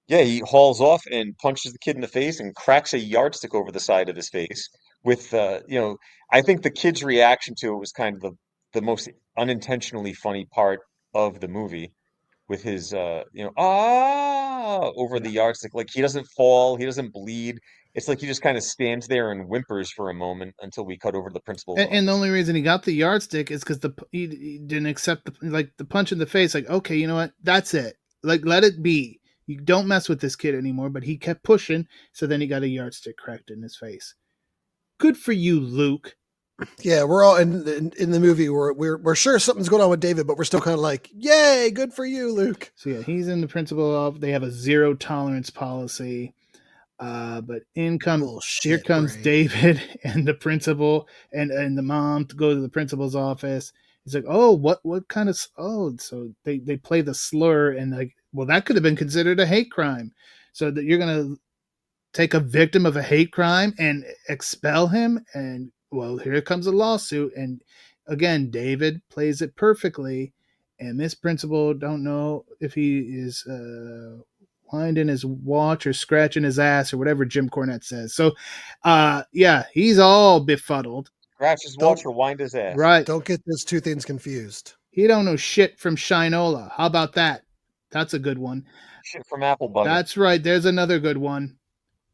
Yeah, he hauls off and punches the kid in the face and cracks a yardstick over the side of his face with I think the kid's reaction to it was kind of the most unintentionally funny part of the movie with his over the yardstick. Like he doesn't fall, he doesn't bleed. It's like he just kind of stands there and whimpers for a moment until we cut over to the principal's office. And the only reason he got the yardstick is because he didn't accept the punch in the face. Like, okay, you know what? That's it. Like, let it be. You don't mess with this kid anymore. But he kept pushing, so then he got a yardstick cracked in his face. Good for you, Luke. Yeah, we're all in the movie. We're sure something's going on with David, but we're still kind of like, yay, good for you, Luke. So yeah, he's in the principal office. They have a zero tolerance policy. But here comes David and the principal and the mom to go to the principal's office. He's like, oh, what kind of, so they play the slur and like, well, that could have been considered a hate crime. So that you're going to take a victim of a hate crime and expel him. And well, here comes a lawsuit. And again, David plays it perfectly. And this principal don't know if he is, winding his watch or scratching his ass or whatever Jim Cornette says. So, yeah, he's all befuddled. Scratch his watch or wind his ass. Right. Don't get those two things confused. He don't know shit from Shinola. How about that? That's a good one. Shit from Apple Butter. That's right. There's another good one.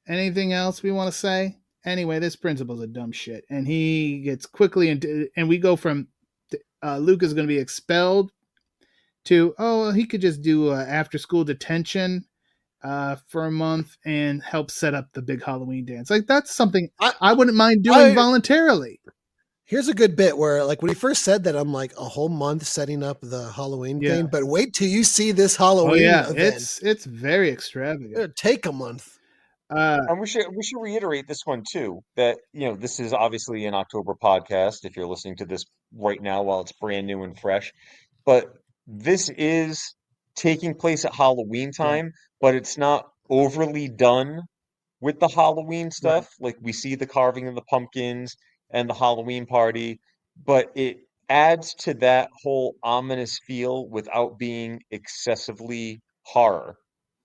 Anything else we want to say? Anyway, this principal's a dumb shit. And he gets quickly and we go from Luke is going to be expelled to, he could just do after school detention for a month and help set up the big Halloween dance. Like that's something I wouldn't mind doing voluntarily. Here's a good bit where like when he first said that, I'm like a whole month setting up the Halloween thing, but wait till you see this Halloween event. It's very extravagant. It'll take a month. And we should reiterate this one too, that this is obviously an October podcast if you're listening to this right now while it's brand new and fresh. But this is taking place at Halloween time, but it's not overly done with the Halloween stuff. Like we see the carving of the pumpkins and the Halloween party, but it adds to that whole ominous feel without being excessively horror.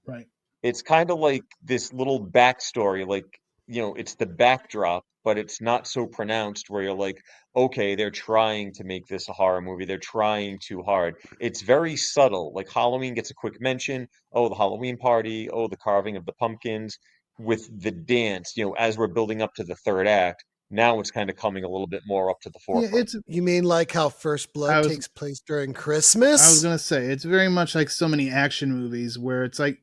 Right. It's kind of like this little backstory, like, it's the backdrop, but it's not so pronounced where you're like, okay, they're trying to make this a horror movie. They're trying too hard. It's very subtle. Like Halloween gets a quick mention. Oh, the Halloween party. Oh, the carving of the pumpkins with the dance, as we're building up to the third act. Now it's kind of coming a little bit more up to the forefront. You mean like how First Blood takes place during Christmas? I was going to say, it's very much like so many action movies where it's like,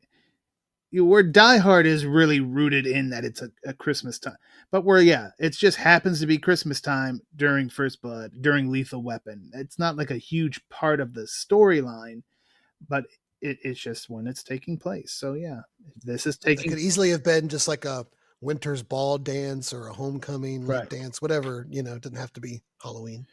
where Die Hard is really rooted in that it's a Christmas time. But where, it just happens to be Christmas time during First Blood, during Lethal Weapon. It's not like a huge part of the storyline, but it's just when it's taking place. So, this is taking... It could easily have been just like a Winter's Ball dance or a homecoming dance, whatever, it doesn't have to be Halloween.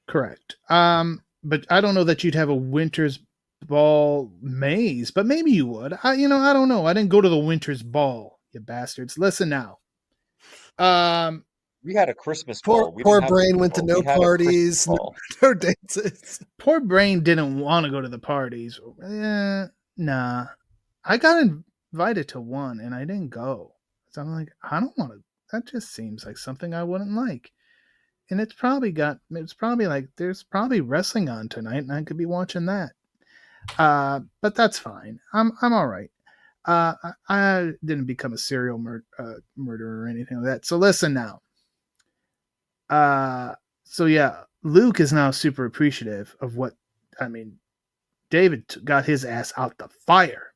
Correct. But I don't know that you'd have a Winter's Ball maze, but maybe you would. I don't know. I didn't go to the Winter's Ball, you bastards. Listen now. We had a Christmas Poor ball. We didn't poor have a brain Super went to Bowl. no We had a Christmas parties, no, ball. no dances. Poor Brain didn't want to go to the parties. Nah. I got invited to one and I didn't go. So I'm like, I don't want to. That just seems like something I wouldn't like. And it's probably like there's probably wrestling on tonight and I could be watching that. But that's fine. I'm all right. I didn't become a serial murderer or anything like that. So listen now. So yeah, Luke is now super appreciative of what I mean. David got his ass out the fire.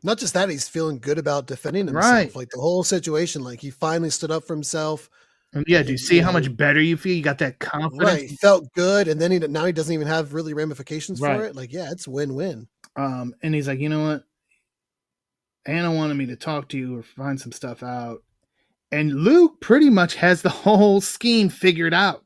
Not just that, he's feeling good about defending himself. Right. Like the whole situation, like he finally stood up for himself. And yeah, do you see how much better you feel? You got that confidence. Right, he felt good, and then now he doesn't even have really ramifications Right. for it. Like, yeah, it's win-win. And he's like, you know what? Anna wanted me to talk to you or find some stuff out. And Luke pretty much has the whole scheme figured out.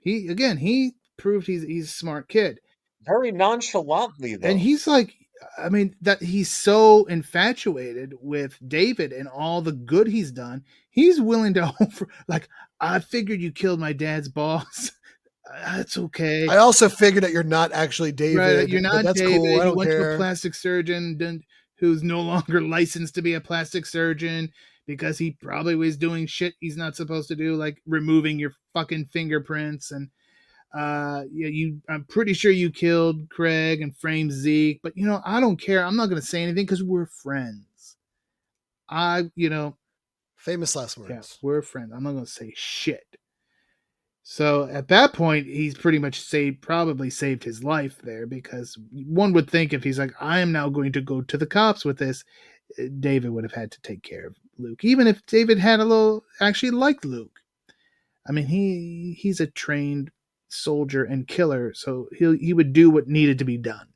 He proved he's a smart kid. Very nonchalantly, though. And he's like, I mean, that he's so infatuated with David and all the good he's done. He's willing to offer, like, I figured you killed my dad's boss. That's okay. I also figured that you're not actually David. Right, you're not that's David. cool. I don't you went care. to a plastic surgeon who's no longer licensed to be a plastic surgeon because he probably was doing shit he's not supposed to do, like removing your fucking fingerprints. And I'm pretty sure you killed Craig and framed Zeke, but I don't care. I'm not going to say anything because we're friends. Famous last words. Yeah, we're friends. I'm not going to say shit. So at that point, he's pretty much probably saved his life there, because one would think if he's like, I am now going to go to the cops with this, David would have had to take care of Luke. Even if David had actually liked Luke. I mean, he's a trained soldier and killer, so he would do what needed to be done.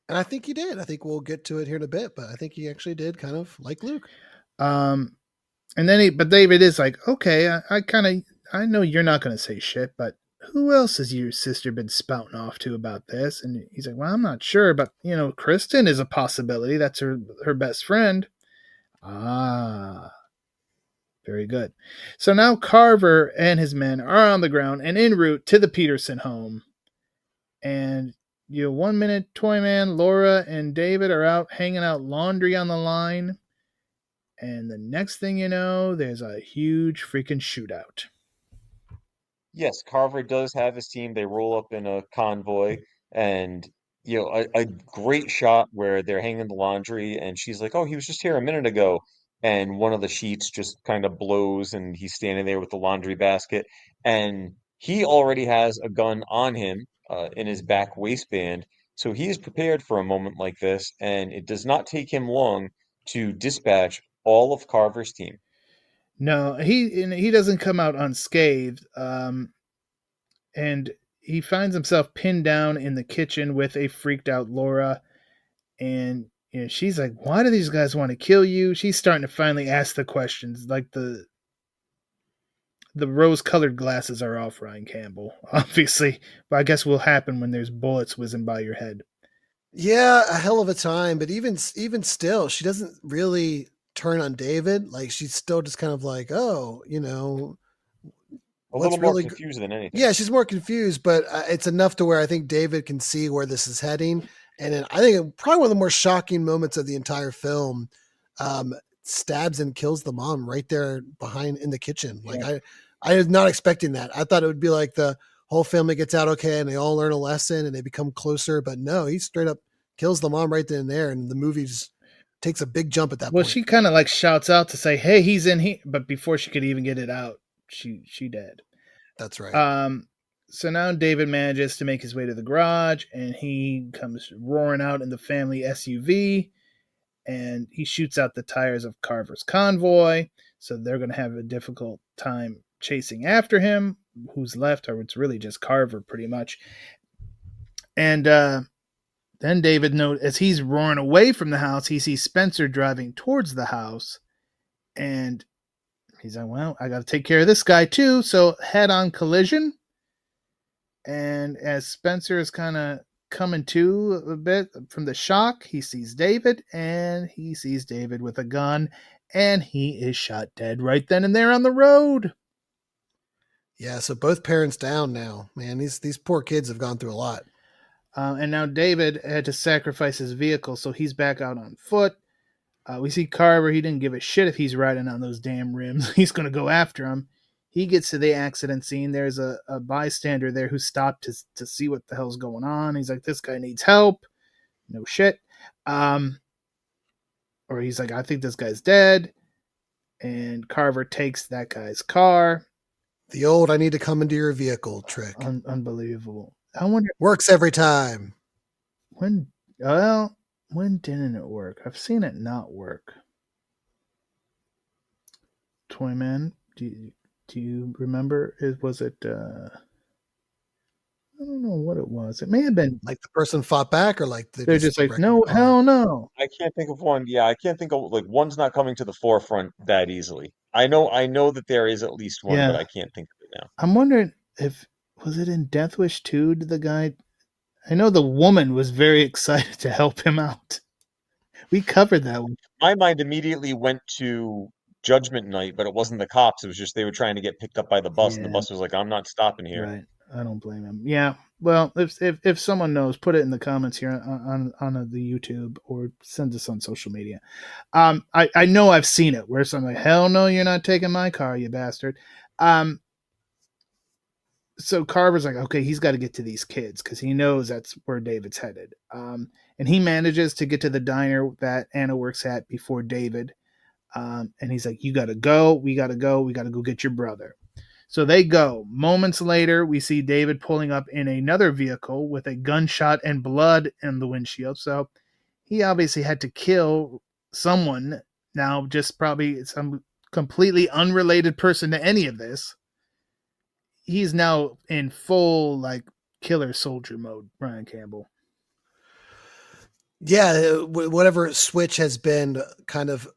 And I think he did. I think we'll get to it here in a bit, but I think he actually did kind of like Luke. And then but David is like, okay, I know you're not going to say shit, but who else has your sister been spouting off to about this? And he's like, well, I'm not sure, but Kristen is a possibility. That's her best friend. Ah, very good. So now Carver and his men are on the ground and en route to the Peterson home. And 1 minute, Toyman, Laura, and David are out hanging out laundry on the line. And the next thing you know, there's a huge freaking shootout. Yes, Carver does have his team. They roll up in a convoy, and a great shot where they're hanging the laundry, and she's like, "Oh, he was just here a minute ago," and one of the sheets just kind of blows, and he's standing there with the laundry basket, and he already has a gun on him, in his back waistband, so he is prepared for a moment like this, and it does not take him long to dispatch all of Carver's team. No, he doesn't come out unscathed. And he finds himself pinned down in the kitchen with a freaked out Laura. And she's like, why do these guys want to kill you? She's starting to finally ask the questions. Like the rose-colored glasses are off, Ryan Campbell, obviously. But I guess will happen when there's bullets whizzing by your head. Yeah, a hell of a time. But even still, she doesn't really turn on David. Like, she's still just kind of like, oh, A little more confused than anything. Yeah, she's more confused, but it's enough to where I think David can see where this is heading. And then I think probably one of the more shocking moments of the entire film, stabs and kills the mom right there behind in the kitchen. Like, yeah. I was not expecting that. I thought it would be like the whole family gets out okay and they all learn a lesson and they become closer. But no, he straight up kills the mom right then and there, and the movie takes a big jump at that point. Well, she kind of like shouts out to say, hey, he's in here. But before she could even get it out, she dead. That's right. So now David manages to make his way to the garage, and he comes roaring out in the family SUV, and he shoots out the tires of Carver's convoy. So they're going to have a difficult time chasing after him. Who's left, or it's really just Carver, pretty much. And then David notes, as he's roaring away from the house, he sees Spencer driving towards the house, and he's like, well, I got to take care of this guy too. So head-on collision. And as Spencer is kind of coming to a bit from the shock, he sees David, and he sees David with a gun. and he is shot dead right then and there on the road. Yeah, so both parents down now. Man, these poor kids have gone through a lot. And now David had to sacrifice his vehicle, so he's back out on foot. We see Carver. He didn't give a shit if he's riding on those damn rims. He's going to go after him. He gets to the accident scene. There's a bystander there who stopped to see what the hell's going on. He's like, this guy needs help. No shit. Or he's like, I think this guy's dead. And Carver takes that guy's car. The old I need to come into your vehicle trick. Unbelievable. I wonder. Works every time. When didn't it work? I've seen it not work. Toyman, do you remember? Was it? I don't know what it was. It may have been like the person fought back, or like they're just like, no, hell no. I can't think of one. Yeah, I can't think of like one's not coming to the forefront that easily. I know that there is at least one, but I can't think of it now. I'm wondering if was it in Death Wish 2? Did the guy? I know the woman was very excited to help him out. We covered that one. My mind immediately went to Judgment Night, but it wasn't the cops. It was just they were trying to get picked up by the bus, and the bus was like, "I'm not stopping here." Right. I don't blame him. Yeah. Well, if someone knows, put it in the comments here on the YouTube or send us on social media. I know I've seen it where someone's like, hell no, you're not taking my car, you bastard. So Carver's like, okay, he's got to get to these kids because he knows that's where David's headed. And he manages to get to the diner that Anna works at before David. And he's like, you got to go. We got to go get your brother. So they go. Moments later, we see David pulling up in another vehicle with a gunshot and blood in the windshield. So he obviously had to kill someone. Now, just probably some completely unrelated person to any of this. He's now in full like killer soldier mode, Ryan Campbell. Yeah, whatever switch has been kind of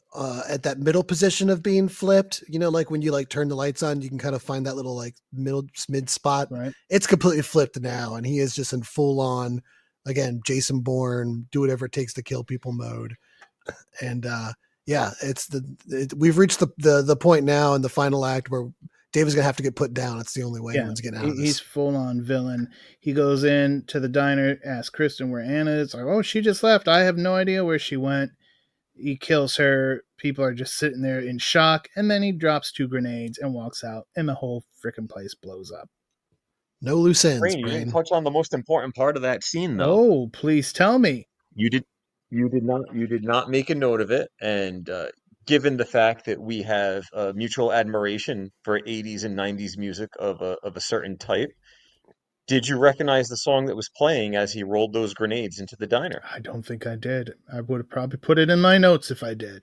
at that middle position of being flipped, like when you like turn the lights on, you can kind of find that little like mid spot. Right. It's completely flipped now, and he is just in full on, again, Jason Bourne, do whatever it takes to kill people mode. And yeah, we've reached the point now in the final act where David's gonna have to get put down. It's the only way anyone's getting out of this. He's full on villain. He goes in to the diner, asks Kristen where Anna is. Like, oh, she just left. I have no idea where she went. He kills her. People are just sitting there in shock, and then he drops 2 grenades and walks out, and the whole freaking place blows up. No loose ends. Brain, you didn't touch on the most important part of that scene, though. Oh, please tell me. You did not make a note of it, and given the fact that we have mutual admiration for 80s and 90s music of a certain type, did you recognize the song that was playing as he rolled those grenades into the diner? I don't think I did. I would have probably put it in my notes if I did.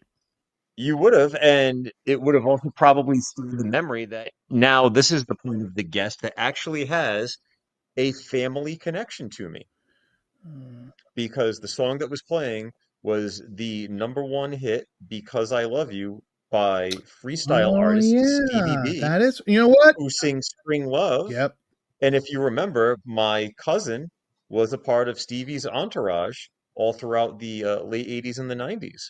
You would have, and it would have also probably stirred the memory that now this is the point of the guest that actually has a family connection to me. Because the song that was playing was the #1 hit, Because I Love You, by freestyle artist Stevie B. That is, you know what? Who sings Spring Love. Yep. And if you remember, my cousin was a part of Stevie's entourage all throughout the late 80s and the 90s.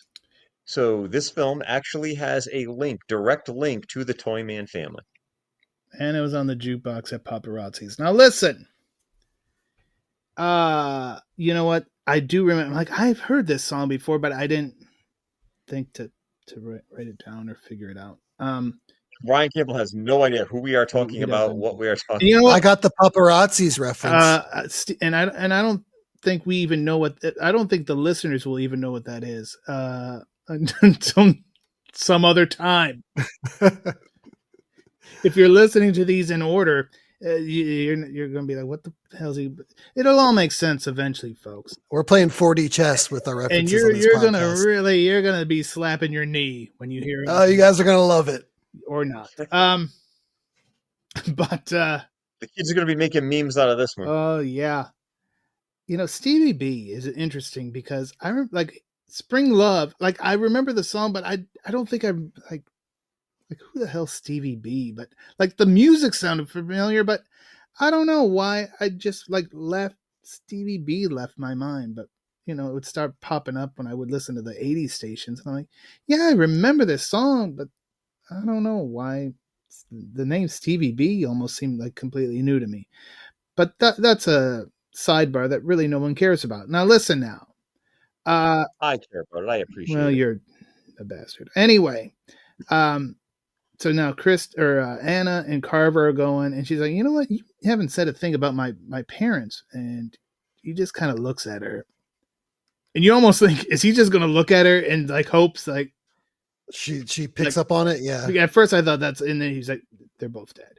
So this film actually has a direct link to the Toyman family. And it was on the jukebox at Paparazzi's. Now listen. You know what? I do remember, like, I've heard this song before, but I didn't think to write it down or figure it out. Ryan Campbell has no idea who we are talking about, what we are talking you know what? I got the Paparazzi's reference. And I don't think we even know I don't think the listeners will even know what that is until some other time. If you're listening to these in order, you're going to be like, what the hell is he? It'll all make sense eventually, folks. We're playing 4D chess with our references. And you're going to be slapping your knee when you hear it. Oh, you guys are going to love it. Or not. But the kids are going to be making memes out of this one. Oh yeah. Stevie B is interesting because I remember, like, Spring Love, like, I remember the song, but I don't think I'm like who the hell's Stevie B? But like the music sounded familiar, but I don't know why I just like Stevie B left my mind. But you know, it would start popping up when I would listen to the 80s stations. And I'm like, yeah, I remember this song, but I don't know why the name Stevie B almost seemed like completely new to me. But that's a sidebar that really no one cares about. Now listen now. I care about it. I appreciate Well, it. you're a bastard. Anyway, so now Anna and Carver are going, and she's like, you know what? You haven't said a thing about my parents. And he just kind of looks at her. And you almost think, is he just going to look at her and like hopes like she picks up on it? Yeah. At first I thought that's, and then he's like, they're both dead.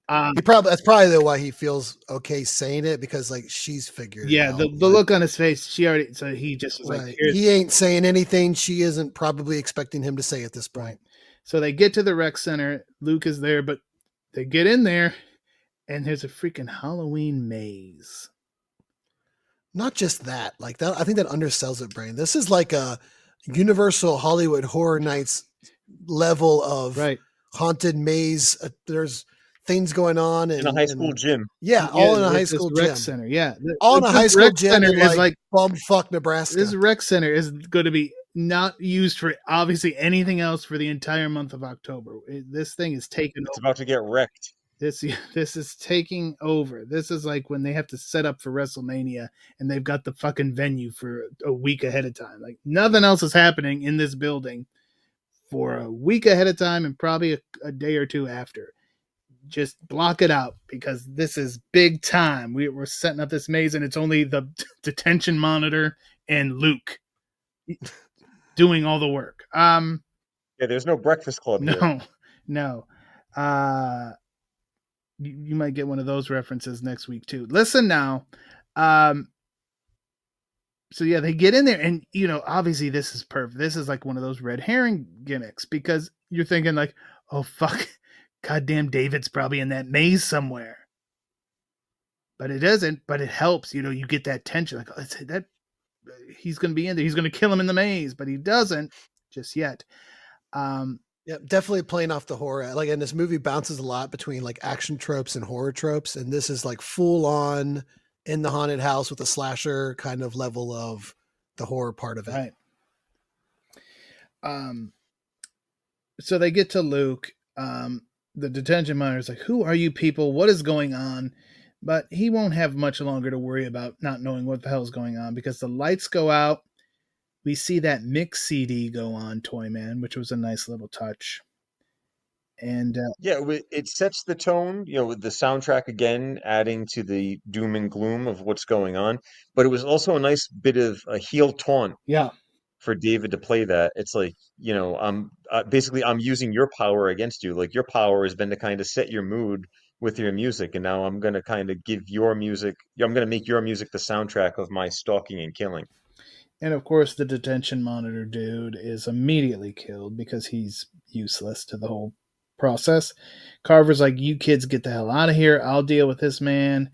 That's probably why he feels okay saying it, because like she's figured it out. The look on his face, she already, so he just was right. like, he ain't saying anything she isn't probably expecting him to say at this point. So they get to the rec center. Luke is there, but they get in there and there's a freaking Halloween maze. Not just that, like that, I think that undersells it, Brain. This is like a Universal Hollywood Horror Nights level of haunted maze. There's things going on in a high school gym. Yeah, all in a high school rec gym. Center. Yeah, all in a high school gym in like bumfuck Nebraska. This rec center is going to be not used for obviously anything else for the entire month of October. This thing is taken. It's about to get wrecked. This is taking over. This is like when they have to set up for WrestleMania and they've got the fucking venue for a week ahead of time. Like nothing else is happening in this building for a week ahead of time and probably a day or two after. Just block it out because this is big time. We're setting up this maze and it's only the detention monitor and Luke doing all the work. Yeah, there's no Breakfast Club. No. You might get one of those references next week too. Listen now. So yeah, they get in there and, you know, obviously this is perfect. This is like one of those red herring gimmicks because you're thinking like, oh, fuck. Goddamn, David's probably in that maze somewhere. But it isn't, but it helps. You know, you get that tension. Like, oh, that he's going to be in there. He's going to kill him in the maze, but he doesn't just yet. Yeah, definitely playing off the horror. Like, and this movie bounces a lot between like action tropes and horror tropes. And this is like full on in the haunted house with a slasher kind of level of the horror part of it. Right. So they get to Luke. The detention monitor is like, who are you people? What is going on? But he won't have much longer to worry about not knowing what the hell is going on because the lights go out. We see that mix CD go on, Toyman, which was a nice little touch. And yeah, it sets the tone, you know, with the soundtrack again adding to the doom and gloom of what's going on. But it was also a nice bit of a heel taunt. Yeah. For David to play that. It's like, you know, I'm using your power against you. Like your power has been to kind of set your mood with your music, and now I'm going to kind of give your music. I'm going to make your music the soundtrack of my stalking and killing. And of course, the detention monitor dude is immediately killed because he's useless to the whole process. Carver's like, you kids get the hell out of here. I'll deal with this man.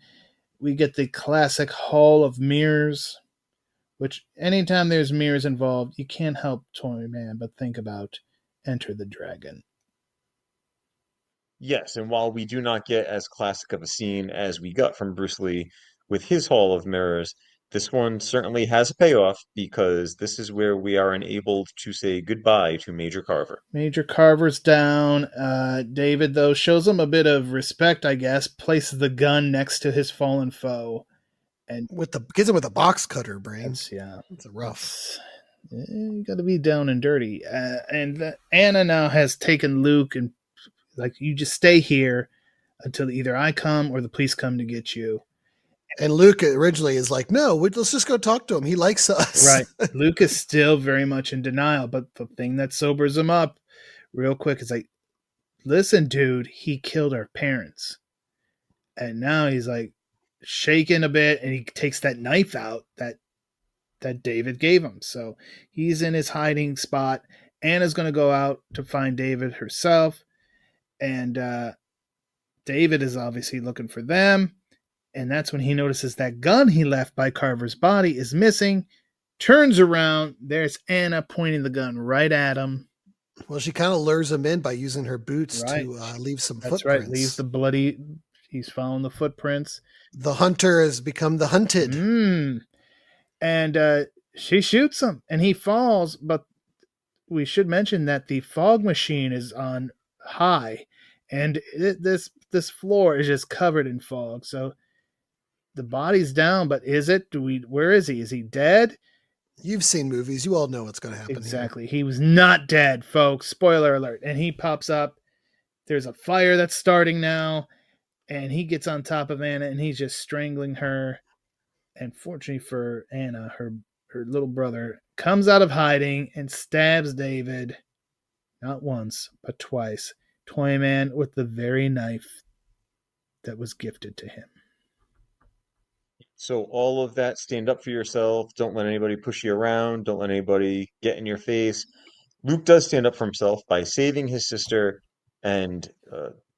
We get the classic Hall of Mirrors, which anytime there's mirrors involved, you can't help Toyman but think about Enter the Dragon. Yes, and while we do not get as classic of a scene as we got from Bruce Lee with his Hall of Mirrors, this one certainly has a payoff because this is where we are enabled to say goodbye to Major Carver. Major Carver's down. David, though, shows him a bit of respect, I guess, places the gun next to his fallen foe. And gives him with a box cutter, Brains. Yeah. It's rough. You got to be down and dirty. And Anna now has taken Luke and like, you just stay here until either I come or the police come to get you. And Luke originally is like, no, let's just go talk to him. He likes us. Right. Luke is still very much in denial, but the thing that sobers him up real quick is like, listen, dude, he killed our parents. And now he's like shaking a bit and he takes that knife out that David gave him. So he's in his hiding spot. Anna's going to go out to find David herself. And David is obviously looking for them. And that's when he notices that gun he left by Carver's body is missing. Turns around. There's Anna pointing the gun right at him. Well, she kind of lures him in by using her boots to leave some footprints. That's right. Leaves the bloody... He's following the footprints. The hunter has become the hunted. And she shoots him and he falls, but we should mention that the fog machine is on high, and this floor is just covered in fog. So the body's down, but is it? Where is he? Is he dead? You've seen movies. You all know what's going to happen. Exactly. Here. He was not dead, folks. Spoiler alert. And he pops up. There's a fire that's starting now, and he gets on top of Anna, and he's just strangling her. And fortunately for Anna, her little brother comes out of hiding and stabs David, not once, but twice. Toyman with the very knife that was gifted to him. So all of that, stand up for yourself. Don't let anybody push you around. Don't let anybody get in your face. Luke does stand up for himself by saving his sister and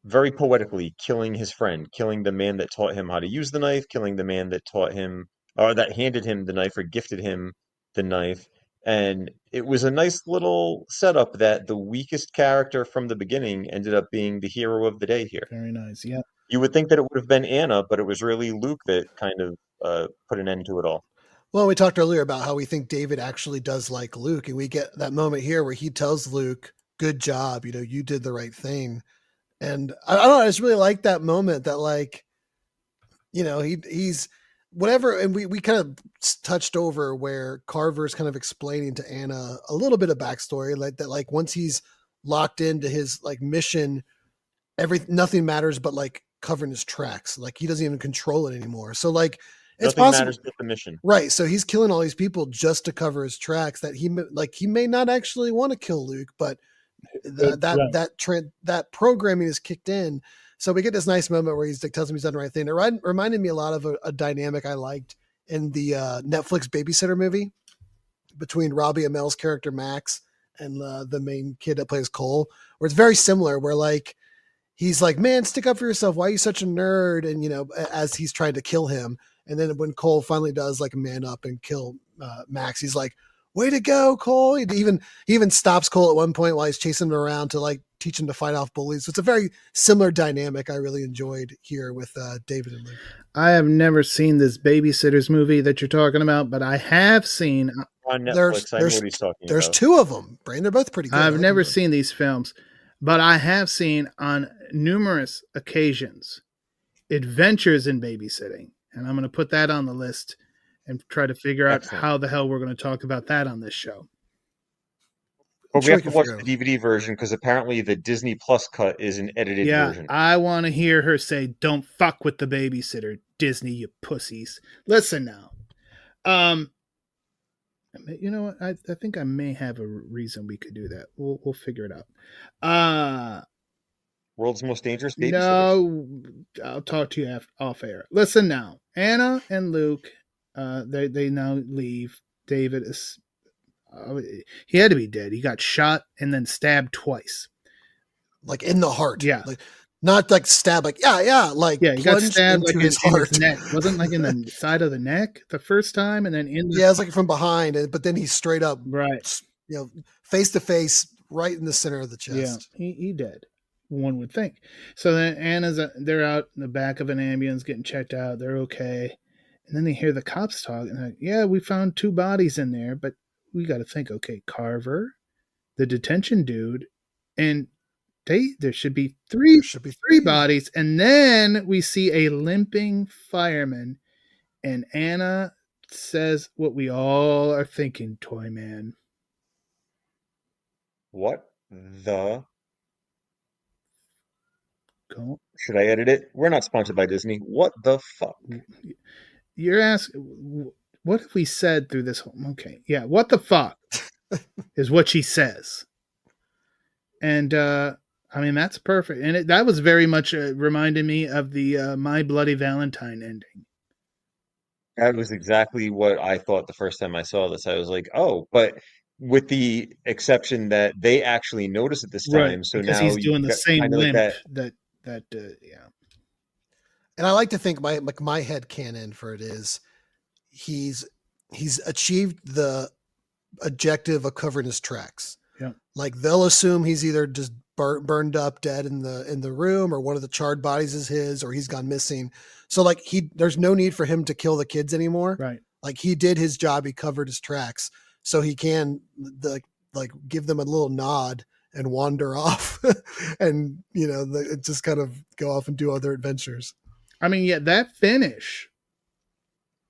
very poetically killing his friend, killing the man that taught him how to use the knife, killing the man that taught him or that handed him the knife or gifted him the knife. And it was a nice little setup that the weakest character from the beginning ended up being the hero of the day here. Very nice. Yeah. You would think that it would have been Anna, but it was really Luke that kind of put an end to it all. Well, we talked earlier about how we think David actually does like Luke, and we get that moment here where he tells Luke, "Good job, you did the right thing." And I don't know, I just really like that moment that, like, he's whatever. And we kind of touched over where Carver's kind of explaining to Anna a little bit of backstory, like that, like once he's locked into his like mission, nothing matters but like covering his tracks. Like he doesn't even control it anymore. So like, it's Nothing possible, matters but the mission. Right. So he's killing all these people just to cover his tracks that he may not actually want to kill Luke, but that programming is kicked in. So we get this nice moment where he's like, tells him he's done the right thing. It reminded me a lot of a dynamic I liked in the Netflix Babysitter movie between Robbie Amell's character Max and the main kid that plays Cole, where it's very similar, where like, he's like, "Man, stick up for yourself. Why are you such a nerd?" And, as he's trying to kill him. And then when Cole finally does like man up and kill Max, he's like, "Way to go, Cole." He even stops Cole at one point while he's chasing him around to like teach him to fight off bullies. So it's a very similar dynamic I really enjoyed here with David and Luke. I have never seen this Babysitters movie that you're talking about, but I have seen on Netflix. I know what he's talking about. There's two of them, Brain. They're both pretty good. I've never seen these films, but I have seen on numerous occasions Adventures in Babysitting. And I'm going to put that on the list and try to figure out how the hell we're going to talk about that on this show. But we have to watch the DVD version because apparently the Disney Plus cut is an edited version. I want to hear her say, "Don't fuck with the babysitter, Disney, you pussies." Listen now. You know what? I think I may have a reason we could do that. We'll figure it out. World's Most Dangerous Babysitters. No, I'll talk to you off air. Listen now. Anna and Luke, they now leave. David is, he had to be dead. He got shot and then stabbed twice. Like in the heart. Yeah. Like, not like stabbed, like, he got stabbed like in his neck. It wasn't like in the side of the neck the first time and then in the... Yeah, it's like from behind, but then he's straight up, right, face to face, right in the center of the chest. Yeah, he dead, one would think. So then they're out in the back of an ambulance getting checked out. They're okay. And then they hear the cops talk and like, "Yeah, we found 2 bodies in there, but we got to think, okay, Carver, the detention dude, and there should be 3 bodies." And then we see a limping fireman, and Anna says what we all are thinking, Toyman. What the... Go. Should I edit it? We're not sponsored by Disney. What the fuck? You're asking, what have we said through this whole... Okay, yeah, what the fuck is what she says. And, I mean, that's perfect. And that was very much reminded me of the My Bloody Valentine ending. That was exactly what I thought the first time I saw this. I was like, oh, but with the exception that they actually noticed it this time. Right, so because now he's doing the same limp that yeah. And I like to think my head canon for it is he's achieved the objective of covering his tracks. Yeah. Like they'll assume he's either just burned up dead in the room, or one of the charred bodies is his, or he's gone missing. So like there's no need for him to kill the kids anymore. Right. Like he did his job, he covered his tracks, so he can like give them a little nod and wander off, and just kind of go off and do other adventures. I mean, yeah, that finish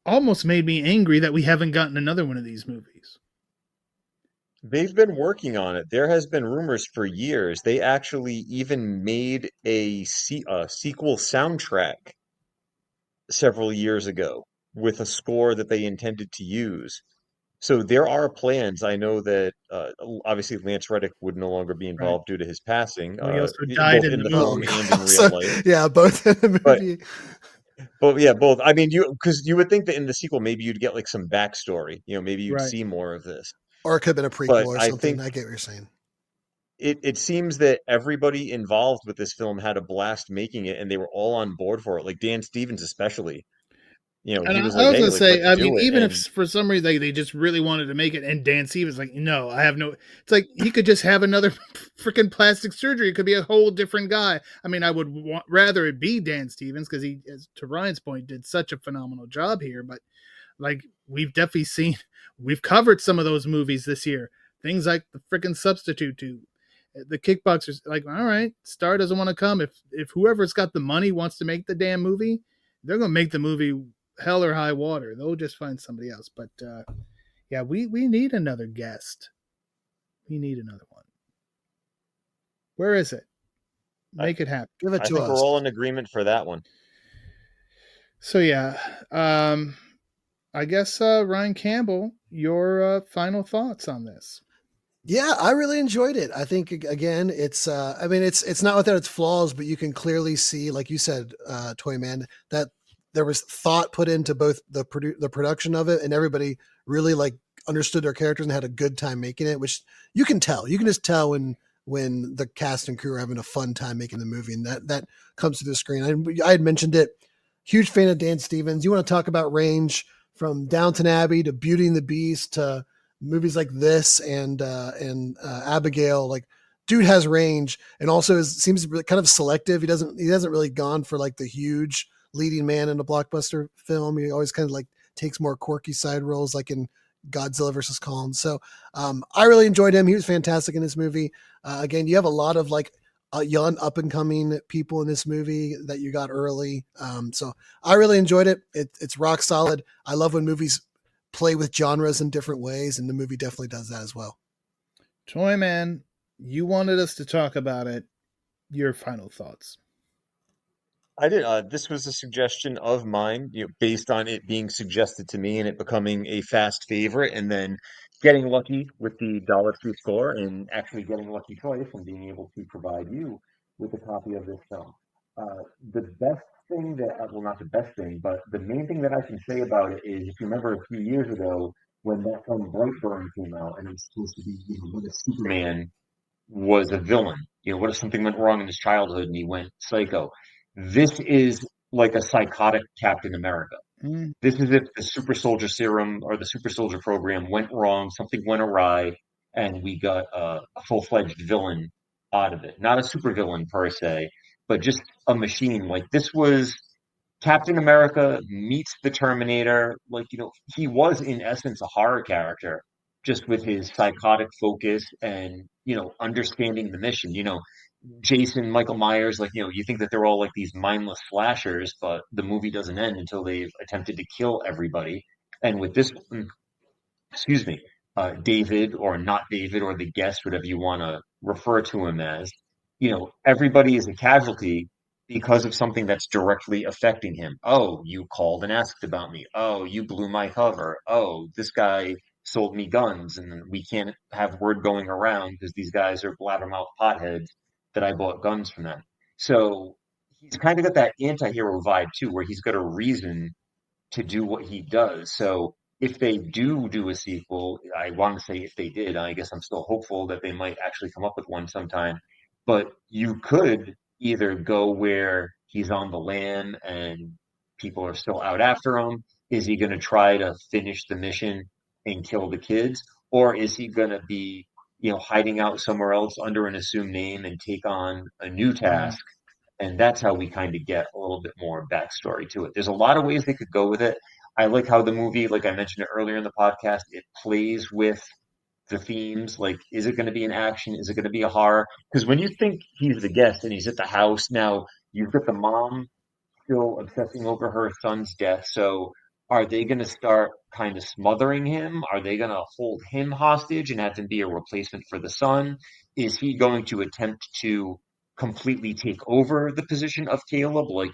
almost made me angry that we haven't gotten another one of these movies. They've been working on it. There has been rumors for years. They actually even made a sequel soundtrack several years ago with a score that they intended to use. So there are plans. I know that obviously Lance Reddick would no longer be Right. involved due to his passing, Well, he also died both in in the the Oh, film movie. and in God. real life. Yeah, both in the But movie. yeah, both. I mean, because you would think that in the sequel maybe you'd get like some backstory. Maybe you'd Right. see more of this. Or it could have been a prequel But or I something. think I get what you're saying. it seems that everybody involved with this film had a blast making it, and they were all on board for it. Like Dan Stevens, especially. And He I, was I like, was "Hey, gonna like, say, let's I mean, do it." even if And for some reason they just really wanted to make it, and Dan Stevens like, no, I have no. It's like he could just have another freaking plastic surgery. It could be a whole different guy. I mean, I would rather it be Dan Stevens because he, as to Ryan's point, did such a phenomenal job here. But like we've definitely seen, we've covered some of those movies this year. Things like the freaking Substitute Tube, the Kickboxers. Like, all right, Star doesn't want to come. If whoever's got the money wants to make the damn movie, they're gonna make the movie hell or high water. They'll just find somebody else. But yeah, we need another guest. We need another one. Where is it? I, Make it happen. Give it I to think us. we're all in agreement for that one. So yeah, I guess Ryan Campbell, your final thoughts on this? Yeah, I really enjoyed it. I think again, it's I mean, it's not without its flaws, but you can clearly see, like you said, Toyman, that there was thought put into both the production of it, and everybody really like understood their characters and had a good time making it, which you can tell. You can just tell when the cast and crew are having a fun time making the movie, and that comes to the screen. I had mentioned it. Huge fan of Dan Stevens. You want to talk about range from Downton Abbey to Beauty and the Beast to movies like this and Abigail. Like, dude has range, and also seems kind of selective. He hasn't really gone for like the huge leading man in a blockbuster film. He always kind of like takes more quirky side roles, like in Godzilla versus Kong. So I really enjoyed him. He was fantastic in this movie. Again, you have a lot of like young up and coming people in this movie that you got early. So I really enjoyed it. It's rock solid. I love when movies play with genres in different ways, and the movie definitely does that as well. Toyman, you wanted us to talk about it. Your final thoughts? I did. This was a suggestion of mine, based on it being suggested to me and it becoming a fast favorite, and then getting lucky with the Dollar Tree store and actually getting lucky twice and being able to provide you with a copy of this film. The best thing well, not the best thing, but the main thing that I can say about it is, if you remember a few years ago when that film Brightburn came out, and it was supposed to be, what if Superman was a villain? What if something went wrong in his childhood and he went psycho? This is like a psychotic Captain America. Mm. This is if the super soldier serum or the super soldier program went wrong, something went awry, and we got a full-fledged villain out of it. Not a super villain per se, but just a machine. Like, this was Captain America meets the Terminator. Like, he was in essence a horror character, just with his psychotic focus and, understanding the mission. Jason, Michael Myers, like, you think that they're all like these mindless slashers, but the movie doesn't end until they've attempted to kill everybody. And with this one, excuse me, David, or not David, or the guest, whatever you want to refer to him as, everybody is a casualty because of something that's directly affecting him. Oh, you called and asked about me. Oh, you blew my cover. Oh, this guy sold me guns, and we can't have word going around because these guys are blabbermouth potheads that I bought guns from them. So he's kind of got that anti-hero vibe too, where he's got a reason to do what he does. So if they do a sequel, I want to say if they did, I guess I'm still hopeful that they might actually come up with one sometime. But you could either go where he's on the lam and people are still out after him. Is he going to try to finish the mission and kill the kids? Or is he going to be, hiding out somewhere else under an assumed name and take on a new Yeah. task? And that's how we kind of get a little bit more backstory to it. There's a lot of ways they could go with it. I like how the movie, like I mentioned earlier in the podcast, it plays with the themes. Like, is it going to be an action? Is it going to be a horror? Because when you think he's the guest and he's at the house, now you've got the mom still obsessing over her son's death. So are they going to start kind of smothering him? Are they going to hold him hostage and have him be a replacement for the son? Is he going to attempt to completely take over the position of Caleb? Like,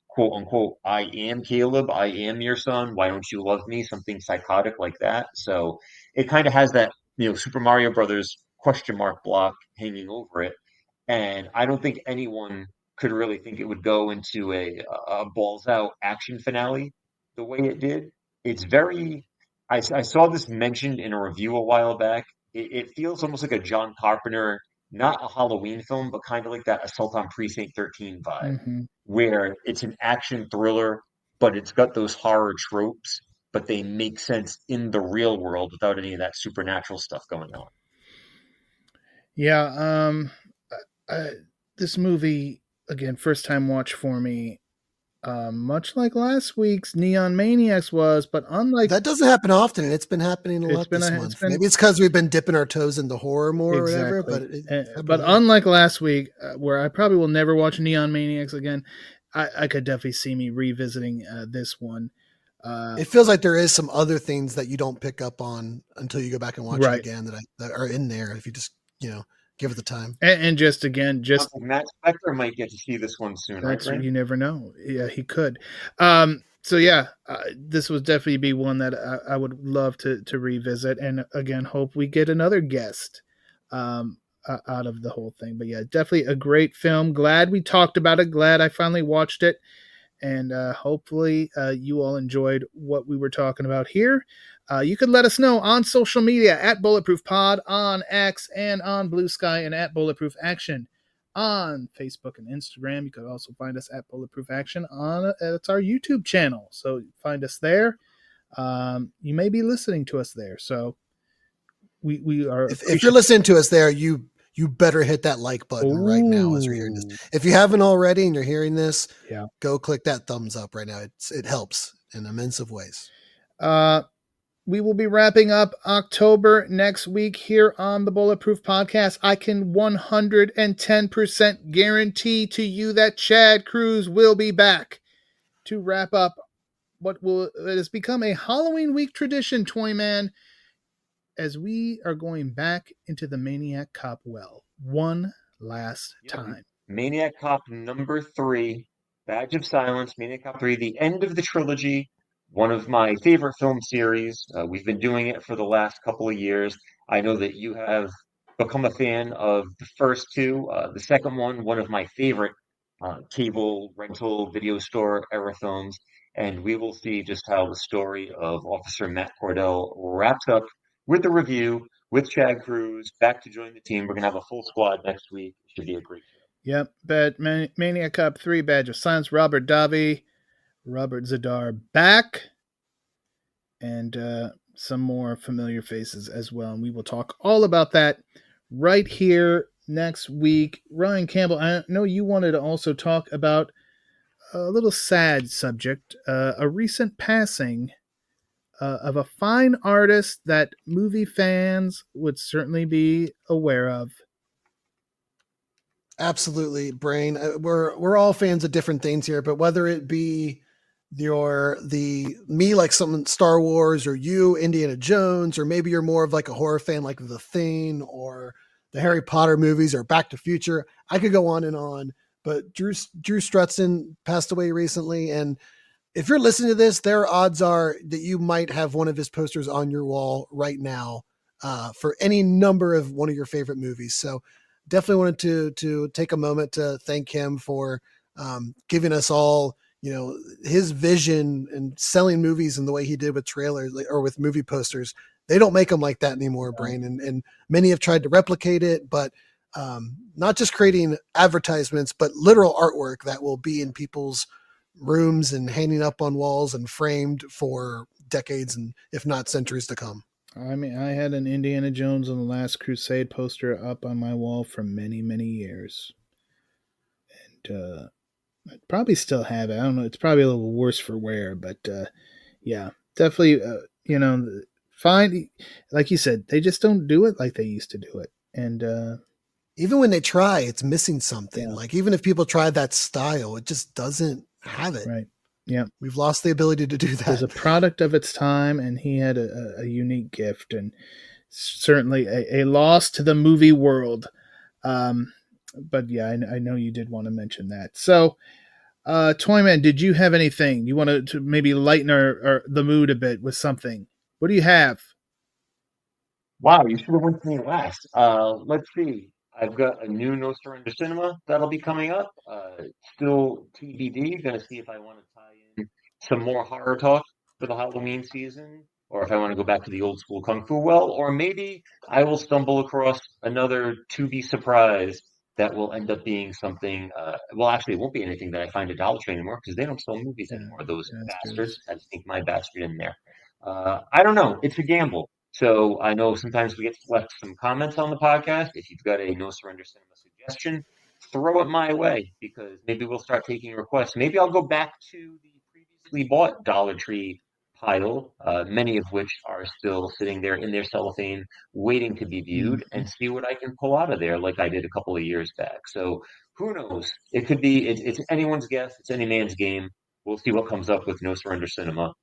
quote unquote, I am Caleb. I am your son. Why don't you love me? Something psychotic like that. So it kind of has that, Super Mario Brothers question mark block hanging over it. And I don't think anyone could really think it would go into a balls out action finale the way it did. It's very, I saw this mentioned in a review a while back. It feels almost like a John Carpenter, not a Halloween film, but kind of like that Assault on Precinct 13 vibe, Mm-hmm. where it's an action thriller, but it's got those horror tropes, but they make sense in the real world without any of that supernatural stuff going on. Yeah. Uh, this movie, again, first time watch for me. Much like last week's Neon Maniacs was, but unlike That doesn't happen often, and it's been happening a it's lot been this it's month. been Maybe it's because we've been dipping our toes into horror more or whatever, exactly. but it's But happening a lot. unlike last week, where I probably will never watch Neon Maniacs again, I could definitely see me revisiting this one. It feels like there is some other things that you don't pick up on until you go back and watch it Right. again that are in there if you just give it the time. And just again, just Matt Spector might get to see this one soon, right, that's Ryan? you never know. Yeah, he could. So yeah, this would definitely be one that I would love to revisit, and again, hope we get another guest out of the whole thing. But yeah, definitely a great film. Glad we talked about it. Glad I finally watched it, and hopefully you all enjoyed what we were talking about here. You could let us know on social media at Bulletproof Pod on X and on Blue Sky and at Bulletproof Action on Facebook and Instagram. You could also find us at Bulletproof Action on it's our YouTube channel. So find us there. You may be listening to us there. So we are. If you're listening to us there, you better hit that like button right now as you're hearing this. If you haven't already and you're hearing this, yeah, go click that thumbs up right now. It helps in immense of ways. We will be wrapping up October next week here on the Bulletproof Podcast. I can 110% guarantee to you that Chad Cruz will be back to wrap up what has become a Halloween week tradition, Toyman, as we are going back into the Maniac Cop well one last time. Maniac Cop number 3, Badge of Silence, Maniac Cop 3, the end of the trilogy. One of my favorite film series. We've been doing it for the last couple of years. I know that you have become a fan of the first two. The second one of my favorite cable rental video store era films. And we will see just how the story of Officer Matt Cordell wraps up with the review, with Chad Cruz back to join the team. We're going to have a full squad next week. It should be a great show. Yep. Maniac Cop 3, Badge of Silence, Robert Davi, Robert Zadar back, and some more familiar faces as well. And we will talk all about that right here next week. Ryan Campbell, I know you wanted to also talk about a little sad subject, a recent passing of a fine artist that movie fans would certainly be aware of. Absolutely, Brain. We're all fans of different things here, but whether it be me like some Star Wars, or you Indiana Jones, or maybe you're more of like a horror fan like The Thing or the Harry Potter movies or Back to Future, I could go on and on. But Drew Strutson passed away recently, and if you're listening to this, there odds are that you might have one of his posters on your wall right now for any number of one of your favorite movies. So definitely wanted to take a moment to thank him for giving us all, his vision and selling movies in the way he did with trailers or with movie posters. They don't make them like that anymore, Brain. And many have tried to replicate it, but not just creating advertisements, but literal artwork that will be in people's rooms and hanging up on walls and framed for decades and if not centuries to come. I mean, I had an Indiana Jones and the Last Crusade poster up on my wall for many, many years. And I probably still have it. I don't know. It's probably a little worse for wear, but Yeah, definitely. Fine. Like you said, they just don't do it like they used to do it. And even when they try, it's missing something. Yeah. Like even if people try that style, it just doesn't have it. Right. Yeah. We've lost the ability to do It was a that. product of its time, and he had a unique gift, and certainly a loss to the movie world. But yeah, I know you did want to mention that. So, Toyman, did you have anything you want to maybe lighten the mood a bit with something? What do you have? Wow, you should have went to me last. Let's see. I've got a new No Surrender Cinema that'll be coming up. Still TBD. Gonna see if I want to tie in some more horror talk for the Halloween season, or if I want to go back to the old school Kung Fu well, or maybe I will stumble across another to be surprise that will end up being something. Well, actually, it won't be anything that I find at Dollar Tree anymore because they don't sell movies anymore. Those bastards. I think my bastard in there. I don't know. It's a gamble. So I know sometimes we get left some comments on the podcast. If you've got a No Surrender Cinema suggestion, throw it my way because maybe we'll start taking requests. Maybe I'll go back to the previously bought Dollar Tree pile, many of which are still sitting there in their cellophane waiting to be viewed and see what I can pull out of there like I did a couple of years back. So who knows? It could be, it's anyone's guess. It's any man's game. We'll see what comes up with No Surrender Cinema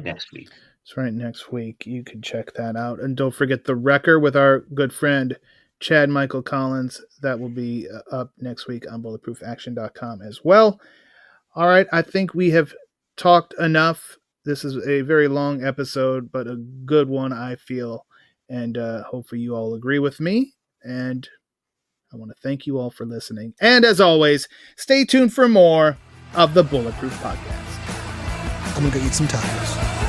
next week. That's right, next week. You can check that out. And don't forget The Wrecker with our good friend Chad Michael Collins. That will be up next week on bulletproofaction.com as well. All right, I think we have talked enough. This is a very long episode, but a good one, I feel. And hopefully you all agree with me. And I want to thank you all for listening. And as always, stay tuned for more of the Bulletproof Podcast. I'm going to go eat some tacos.